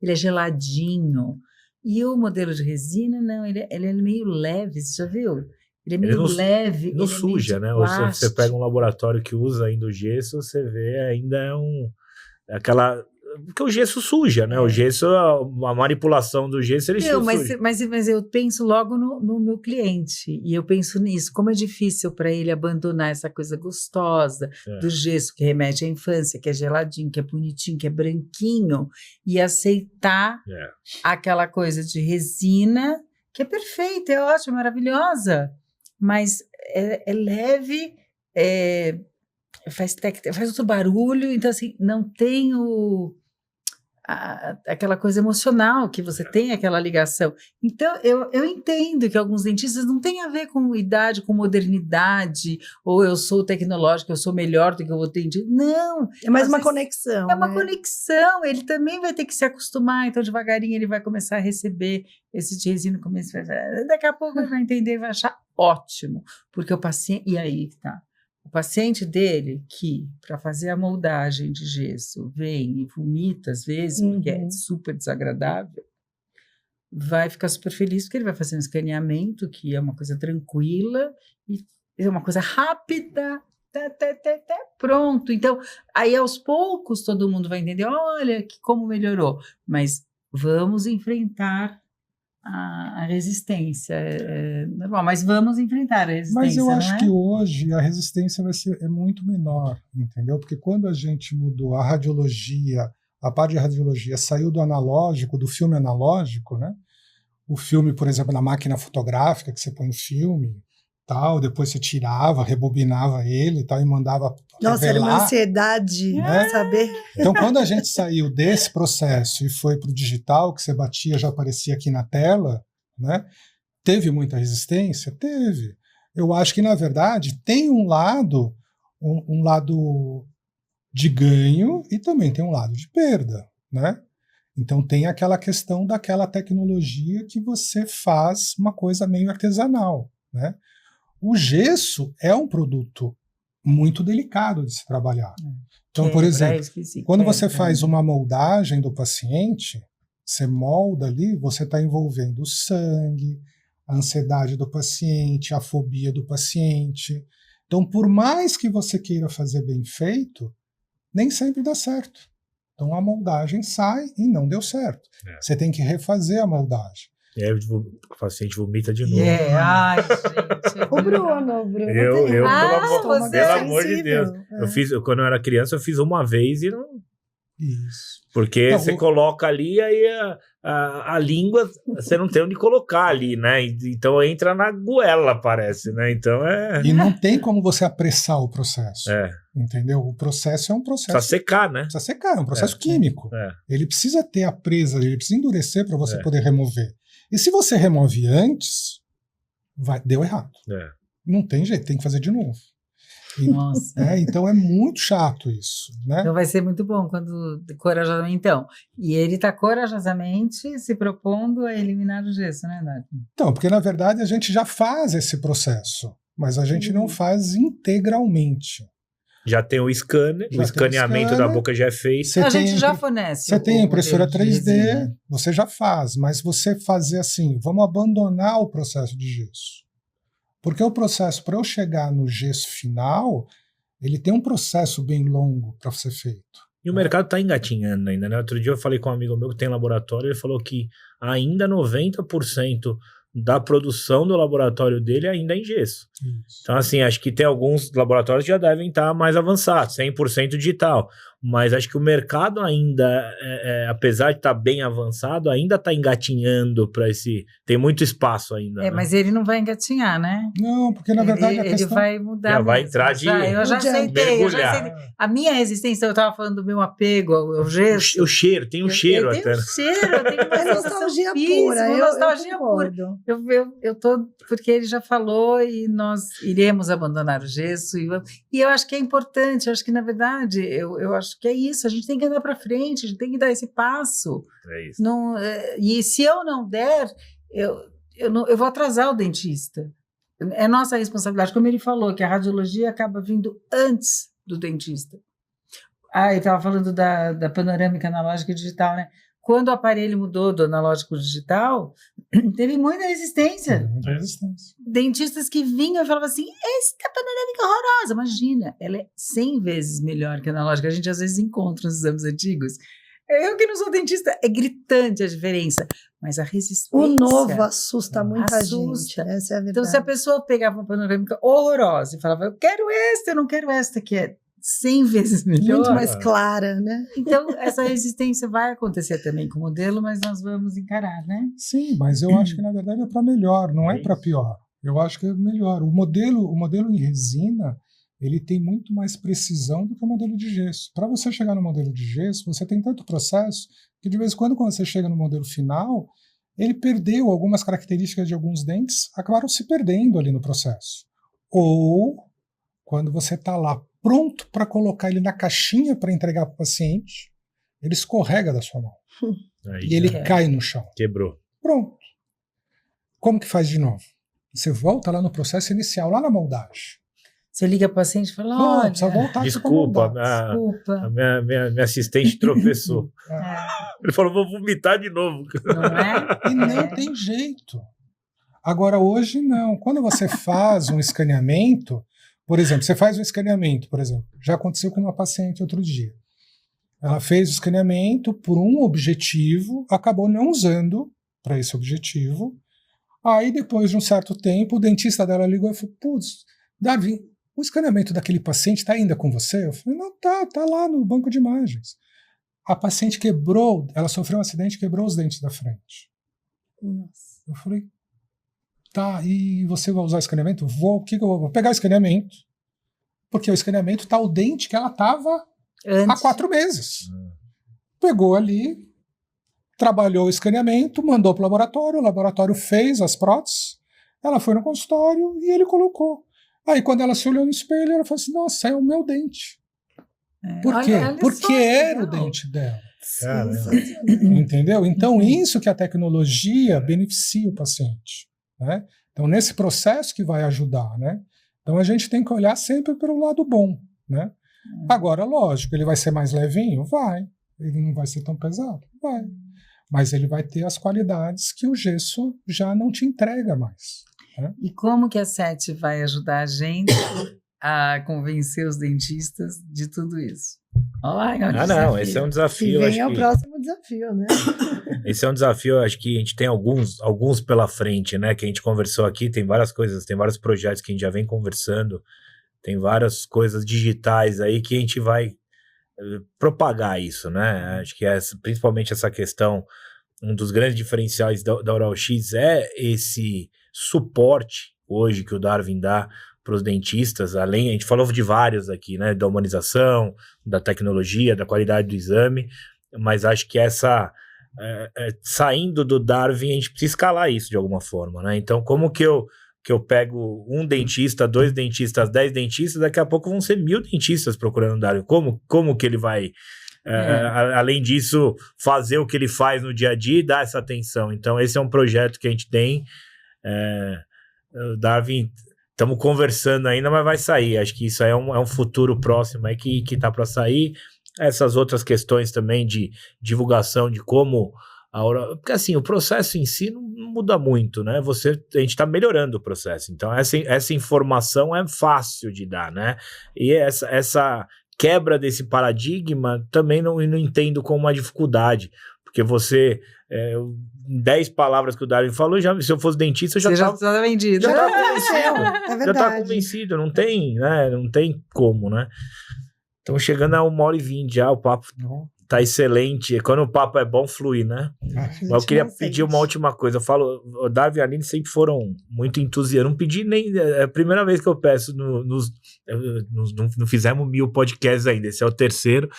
é geladinho. E o modelo de resina, não, ele é meio leve, você já viu? Ele é meio leve. Não ele suja, é né? meio de Você plástico. pega um laboratório que usa ainda o gesso, você vê ainda aquela... Porque o gesso suja, né? O gesso, a manipulação do gesso, ele Não, suja. mas eu penso logo no meu cliente, e eu penso nisso, como é difícil para ele abandonar essa coisa gostosa do gesso, que remete à infância, que é geladinho, que é bonitinho, que é branquinho, e aceitar aquela coisa de resina, que é perfeita, é ótima, maravilhosa, mas é leve, faz outro barulho, então assim, não tem aquela coisa emocional que você tem, aquela ligação. Então, eu entendo que alguns dentistas não têm a ver com idade, com modernidade, ou eu sou tecnológico, eu sou melhor do que o outro dentista. Não! É mais uma conexão. É uma conexão, ele também vai ter que se acostumar, então devagarinho ele vai começar a receber esse de resina, daqui a pouco ele vai entender e vai achar ótimo, porque o paciente... E aí, tá. O paciente dele, que para fazer a moldagem de gesso vem e vomita às vezes, porque é super desagradável, vai ficar super feliz porque ele vai fazer um escaneamento, que é uma coisa tranquila, e é uma coisa rápida, pronto. Então, aí aos poucos todo mundo vai entender, olha como melhorou, mas vamos enfrentar a resistência, é normal, mas vamos enfrentar a resistência. Mas eu acho que hoje a resistência é muito menor, entendeu? Porque quando a gente mudou a radiologia, a parte de radiologia saiu do analógico, do filme analógico, né? O filme, por exemplo, na máquina fotográfica, que você põe o filme, tal, depois você tirava, rebobinava ele, tal, e mandava Nossa, revelar, era uma ansiedade, né? Saber. Então, quando a gente saiu desse processo e foi para o digital, que você batia, já aparecia aqui na tela, né? Teve muita resistência? Teve. Eu acho que, na verdade, tem um lado de ganho e também tem um lado de perda, né? Então tem aquela questão daquela tecnologia que você faz uma coisa meio artesanal, né? O gesso é um produto muito delicado de se trabalhar. Então, por exemplo, quando você faz uma moldagem do paciente, você molda ali, você está envolvendo o sangue, a ansiedade do paciente, a fobia do paciente. Então, por mais que você queira fazer bem feito, nem sempre dá certo. Então, a moldagem sai e não deu certo. Você tem que refazer a moldagem. E aí o paciente vomita de novo. Ai, gente. O Bruno. Eu pelo amor de sensível. Deus. Quando eu era criança, eu fiz uma vez e não... Isso. Porque você coloca ali, aí a língua, você não tem onde colocar ali, né? Então entra na goela, parece, né? Então E não tem como você apressar o processo. Entendeu? O processo é um processo... Precisa secar, né? Precisa secar, é um processo químico. Ele precisa ter a presa, ele precisa endurecer para você poder remover. E se você remove antes, deu errado. Não tem jeito, tem que fazer de novo. Nossa. Então é muito chato isso, né? Então vai ser muito bom quando corajosamente. Então, e ele está corajosamente se propondo a eliminar o gesso, né, Nath? Então, porque na verdade a gente já faz esse processo, mas a gente não faz integralmente. Já tem o scanner, o escaneamento da boca já é feito. A gente já fornece. Você tem a impressora 3D, resina. você já faz, mas você fazer assim, vamos abandonar o processo de gesso. Porque o processo, para eu chegar no gesso final, ele tem um processo bem longo para ser feito. E o mercado está engatinhando ainda, né? Outro dia eu falei com um amigo meu que tem laboratório, ele falou que ainda 90% da produção do laboratório dele ainda é em gesso. Isso. Então, assim, acho que tem alguns laboratórios que já devem estar mais avançados, 100% digital. mas acho que o mercado ainda, apesar de estar bem avançado, ainda está engatinhando para esse... Tem muito espaço ainda. Né? Mas ele não vai engatinhar, né? Não, porque na verdade a ele questão... vai mudar. Já vai entrar de... Eu já aceitei. A minha resistência, eu estava falando do meu apego ao gesso. O cheiro, tem um cheiro até. Tem um cheiro, eu tenho uma nostalgia pura. Nostalgia pura. Eu tô... Porque ele já falou e nós iremos abandonar o gesso. E eu acho que é importante, eu acho que na verdade, eu acho que é isso, a gente tem que andar para frente, a gente tem que dar esse passo. É isso. Não, e se eu não der, eu vou atrasar o dentista. É nossa responsabilidade, como ele falou, que a radiologia acaba vindo antes do dentista. Eu estava falando da panorâmica analógica e digital, né? Quando o aparelho mudou do analógico digital, teve muita resistência. Muita resistência. Dentistas que vinham e falavam assim, essa panorâmica é horrorosa. Imagina, ela é 100 vezes melhor que a analógica. A gente às vezes encontra nos exames antigos. Eu que não sou dentista, é gritante a diferença. Mas a resistência... O novo assusta muita gente. Essa é a verdade. Então, se a pessoa pegava uma panorâmica horrorosa e falava, eu quero esta, eu não quero esta, que é 100 vezes melhor. Muito mais clara, né? Então, essa resistência vai acontecer também com o modelo, mas nós vamos encarar, né? Sim, mas eu acho que na verdade é para melhor, não é para pior. Eu acho que é melhor. O modelo em resina, ele tem muito mais precisão do que o modelo de gesso. Para você chegar no modelo de gesso, você tem tanto processo que de vez em quando você chega no modelo final, ele perdeu algumas características de alguns dentes, acabaram se perdendo ali no processo. Ou, quando você está lá pronto para colocar ele na caixinha para entregar para o paciente, ele escorrega da sua mão. E ele cai no chão. Quebrou. Pronto. Como que faz de novo? Você volta lá no processo inicial, lá na moldagem. Você liga para o paciente e fala, olha... Precisa voltar desculpa, a minha assistente tropeçou. Ele falou, vou vomitar de novo. Não é? E não tem jeito. Agora, hoje, não. Quando você faz um escaneamento... Por exemplo, você faz um escaneamento, por exemplo. Já aconteceu com uma paciente outro dia. Ela fez o escaneamento por um objetivo, acabou não usando para esse objetivo. Aí, depois de um certo tempo, o dentista dela ligou e falou, putz, Davi, o escaneamento daquele paciente está ainda com você? Eu falei, não, tá lá no banco de imagens. A paciente quebrou, ela sofreu um acidente e quebrou os dentes da frente. Nossa. Eu falei, tá, e você vai usar escaneamento? Vou pegar o escaneamento, porque o escaneamento tá o dente que ela estava há 4 meses. Pegou ali, trabalhou o escaneamento, mandou para o laboratório fez as próteses, ela foi no consultório e ele colocou. Aí quando ela se olhou no espelho, ela falou assim, nossa, é o meu dente. Por quê? Porque era o dente dela. Entendeu? Então isso que a tecnologia beneficia o paciente. Né? Então, nesse processo que vai ajudar, né? Então, a gente tem que olhar sempre pelo lado bom, né? Agora, lógico, ele vai ser mais levinho? Vai. Ele não vai ser tão pesado? Vai. Mas ele vai ter as qualidades que o gesso já não te entrega mais. Né? E como que a SET vai ajudar a gente a convencer os dentistas de tudo isso? Não, esse é um desafio. E vem o próximo desafio, né? Esse é um desafio, acho que a gente tem alguns pela frente, né? Que a gente conversou aqui, tem várias coisas, tem vários projetos que a gente já vem conversando, tem várias coisas digitais aí que a gente vai propagar isso, né? Acho que principalmente essa questão, um dos grandes diferenciais da Oral X é esse suporte hoje que o Darwin dá para os dentistas, a gente falou de vários aqui, né, da humanização, da tecnologia, da qualidade do exame, mas acho que saindo do Darwin, a gente precisa escalar isso de alguma forma, né? Então, como que eu pego um dentista, 2 dentistas, 10 dentistas, daqui a pouco vão ser 1000 dentistas procurando o Darwin. Como que ele vai, além disso, fazer o que ele faz no dia a dia e dar essa atenção? Então, esse é um projeto que a gente tem. O Darwin... Estamos conversando ainda, mas vai sair. Acho que isso aí é um futuro próximo aí que tá para sair. Essas outras questões também de divulgação de como porque assim, o processo em si não muda muito, né? A gente está melhorando o processo. Então, essa informação é fácil de dar, né? E essa quebra desse paradigma também não entendo como uma dificuldade. Porque você... 10 palavras que o Darwin falou, se eu fosse dentista, eu já estava vendido. Já estava convencido. É verdade. Já estava convencido, não tem como, né? Estamos chegando a 1h20 já, o papo tá excelente. Quando o papo é bom, flui, né? Mas eu queria pedir uma última coisa. Eu falo, o Darwin e a Aline sempre foram muito entusiastas. Não pedi nem... É a primeira vez que eu peço. Não fizemos 1000 podcasts ainda. Esse é o terceiro.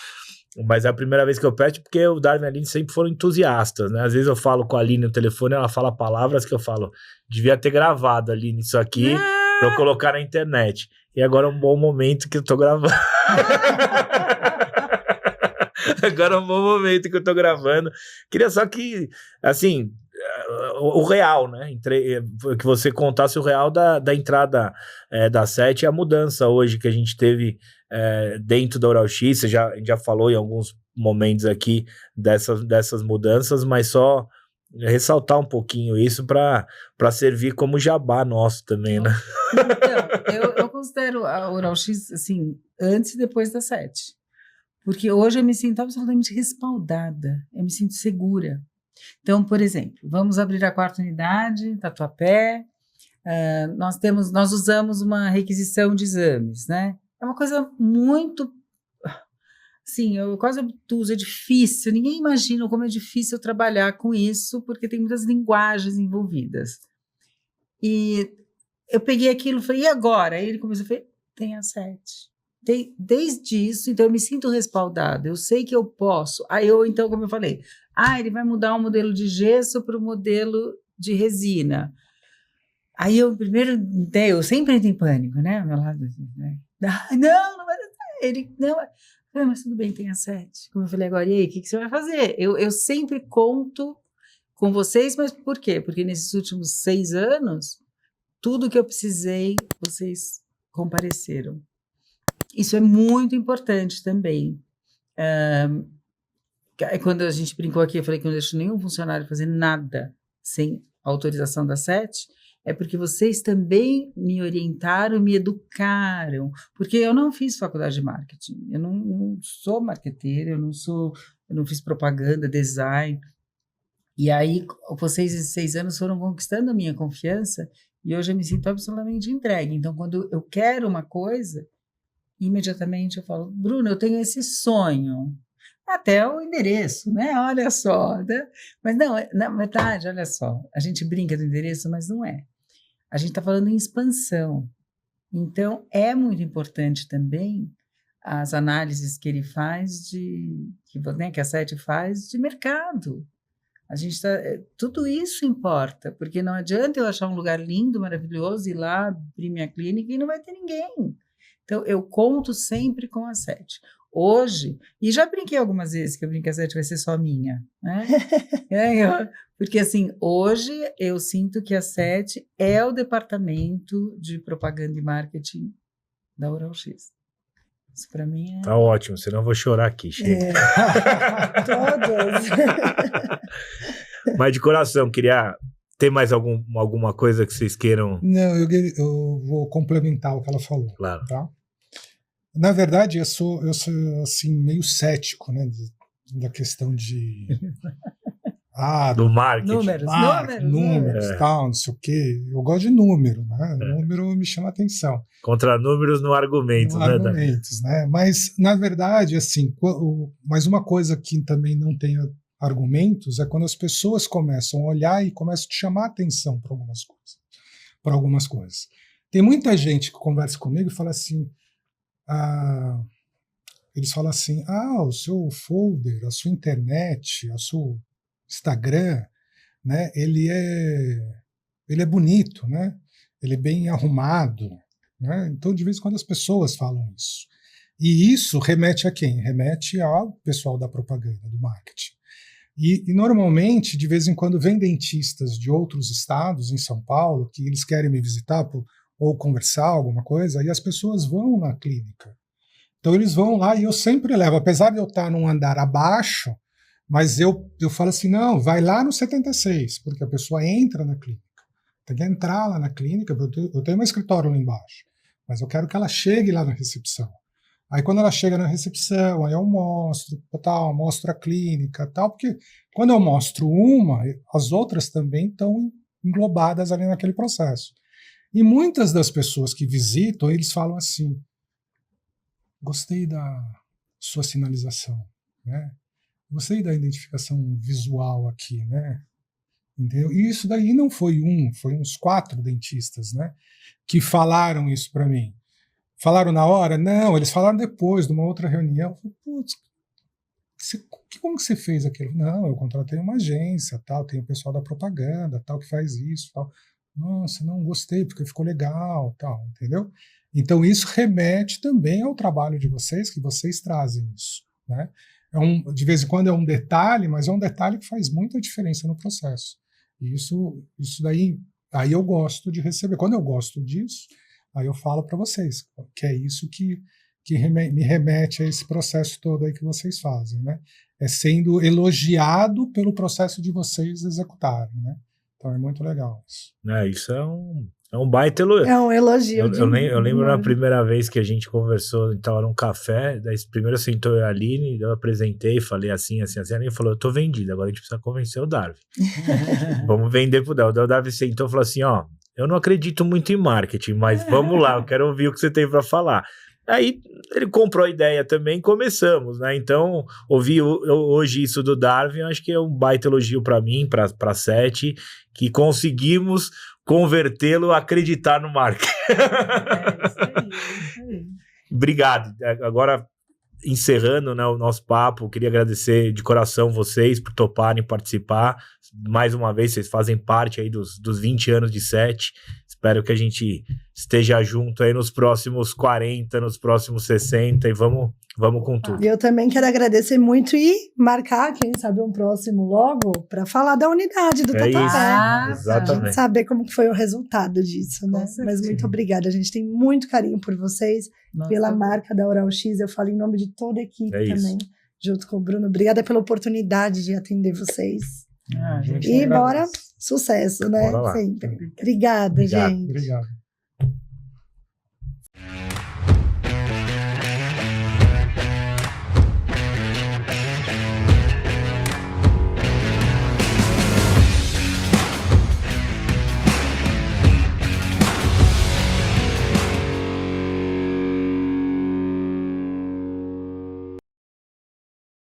Mas é a primeira vez que eu peço, porque o Darwin e a Aline sempre foram entusiastas, né? Às vezes eu falo com a Aline no telefone, ela fala palavras que eu falo, devia ter gravado, Aline, isso aqui, pra eu colocar na internet. E agora é um bom momento que eu tô gravando. Agora é um bom momento que eu tô gravando. Queria só que, assim, o real, né? Que você contasse o real da entrada da SET e a mudança hoje que a gente teve dentro da Oral X. A gente já falou em alguns momentos aqui dessas mudanças, mas só ressaltar um pouquinho isso para servir como jabá nosso também, né? Então, eu considero a Oral X, assim, antes e depois da SET. Porque hoje eu me sinto absolutamente respaldada, eu me sinto segura. Então, por exemplo, vamos abrir a 4ª unidade, Tatuapé, nós usamos uma requisição de exames, né? É uma coisa muito, assim, eu quase obtuso, é difícil, ninguém imagina como é difícil trabalhar com isso, porque tem muitas linguagens envolvidas. E eu peguei aquilo e falei, e agora? Aí ele começou a falar, tem a SET. Desde isso, então eu me sinto respaldada, eu sei que eu posso. Aí então, como eu falei, ele vai mudar o modelo de gesso para o modelo de resina. Aí eu sempre entro em pânico, né? Ao meu lado, né? Não vai dar. Ele, não, mas tudo bem, tem a SET. Como eu falei agora, e aí, o que você vai fazer? Eu sempre conto com vocês, mas por quê? Porque nesses últimos 6 anos, tudo que eu precisei, vocês compareceram. Isso é muito importante também. Quando a gente brincou aqui, eu falei que eu não deixo nenhum funcionário fazer nada sem autorização da SET, é porque vocês também me orientaram, me educaram, porque eu não fiz faculdade de marketing, eu não sou marqueteira, eu não fiz propaganda, design, e aí vocês esses 6 anos foram conquistando a minha confiança, e hoje eu me sinto absolutamente entregue. Então, quando eu quero uma coisa, imediatamente eu falo, Bruno, eu tenho esse sonho, até o endereço, né? Olha só, né? Mas não, na verdade, olha só, a gente brinca do endereço, mas não é. A gente está falando em expansão. Então, é muito importante também as análises que ele faz, que a SET faz de mercado. Tudo isso importa, porque não adianta eu achar um lugar lindo, maravilhoso, ir lá, abrir minha clínica e não vai ter ninguém. Então, eu conto sempre com a SET. Hoje, e já brinquei algumas vezes que a SET vai ser só minha, né? Porque, assim, hoje eu sinto que a SET é o departamento de propaganda e marketing da Oral X. Isso para mim é... Tá ótimo, senão eu vou chorar aqui, chega. Todos. Mas de coração, queria... Tem mais alguma coisa que vocês queiram? Não, eu vou complementar o que ela falou. Claro. Tá? Na verdade, eu sou assim, meio cético, né, da questão de... do marketing. Números, tal, não sei o quê. Eu gosto de número, né? Número me chama atenção. Contra números no argumento, né? Argumentos, né? Mas, na verdade, assim, mas uma coisa que também não tem argumentos é quando as pessoas começam a olhar e começam a te chamar a atenção para algumas coisas. Tem muita gente que conversa comigo e fala assim, eles falam assim, o seu folder, a sua internet, o seu Instagram, né, ele é bonito, né? Ele é bem arrumado, né? Então, de vez em quando as pessoas falam isso. E isso remete a quem? Remete ao pessoal da propaganda, do marketing. E normalmente, de vez em quando, vem dentistas de outros estados em São Paulo que eles querem me visitar ou conversar alguma coisa, e as pessoas vão na clínica. Então eles vão lá e eu sempre levo, apesar de eu estar num andar abaixo, mas eu falo assim, não, vai lá no 76, porque a pessoa entra na clínica. Tem que entrar lá na clínica, eu tenho um escritório lá embaixo, mas eu quero que ela chegue lá na recepção. Aí quando ela chega na recepção, aí eu mostro a clínica, tal, porque quando eu mostro uma, as outras também estão englobadas ali naquele processo. E muitas das pessoas que visitam, eles falam assim, gostei sua sinalização, né? Gostei da identificação visual aqui, né? Entendeu? E isso daí não foi foi uns 4 dentistas, né? Que falaram isso para mim. Falaram na hora? Não, eles falaram depois, de uma outra reunião. Eu falei, putz, como que você fez aquilo? Não, eu contratei uma agência, tal, tem o pessoal da propaganda, tal, que faz isso, tal. Nossa, não gostei, porque ficou legal, tal, entendeu? Então isso remete também ao trabalho de vocês, que vocês trazem isso, né? De vez em quando é um detalhe, mas é um detalhe que faz muita diferença no processo. E isso daí, aí eu gosto de receber. Quando eu gosto disso, aí eu falo para vocês, que é isso que me remete a esse processo todo aí que vocês fazem, né? É sendo elogiado pelo processo de vocês executarem, né? Então é muito legal isso. Isso é um baita elogio. É um elogio. Eu lembro na primeira vez que a gente conversou, a gente estava num café, daí primeiro sentou eu e a Aline, eu apresentei, falei assim, a Aline falou, eu tô vendida, agora a gente precisa convencer o Darwin. Vamos vender pro Darwin. O Darwin sentou e falou assim, eu não acredito muito em marketing, mas vamos lá, eu quero ouvir o que você tem para falar. Aí ele comprou a ideia também, começamos, né? Então, ouvir hoje isso do Darwin, eu acho que é um baita elogio para mim, para Sete, que conseguimos convertê-lo a acreditar no marketing. Isso aí. Obrigado. Agora, encerrando, né, o nosso papo, queria agradecer de coração vocês por toparem participar. Mais uma vez, vocês fazem parte aí dos 20 anos de Sete. Espero que a gente esteja junto aí nos próximos 40, nos próximos 60 e vamos com tudo. E eu também quero agradecer muito e marcar, quem sabe, um próximo logo para falar da unidade do Tatuapé. Exatamente. Saber como que foi o resultado disso, né? certeza. Mas muito obrigada, a gente tem muito carinho por vocês, pela marca da Oral X, eu falo em nome de toda a equipe também, junto com o Bruno. Obrigada pela oportunidade de atender vocês. Gente, e bora, sucesso, né? Bora lá. Sempre. Obrigada, gente. Obrigado.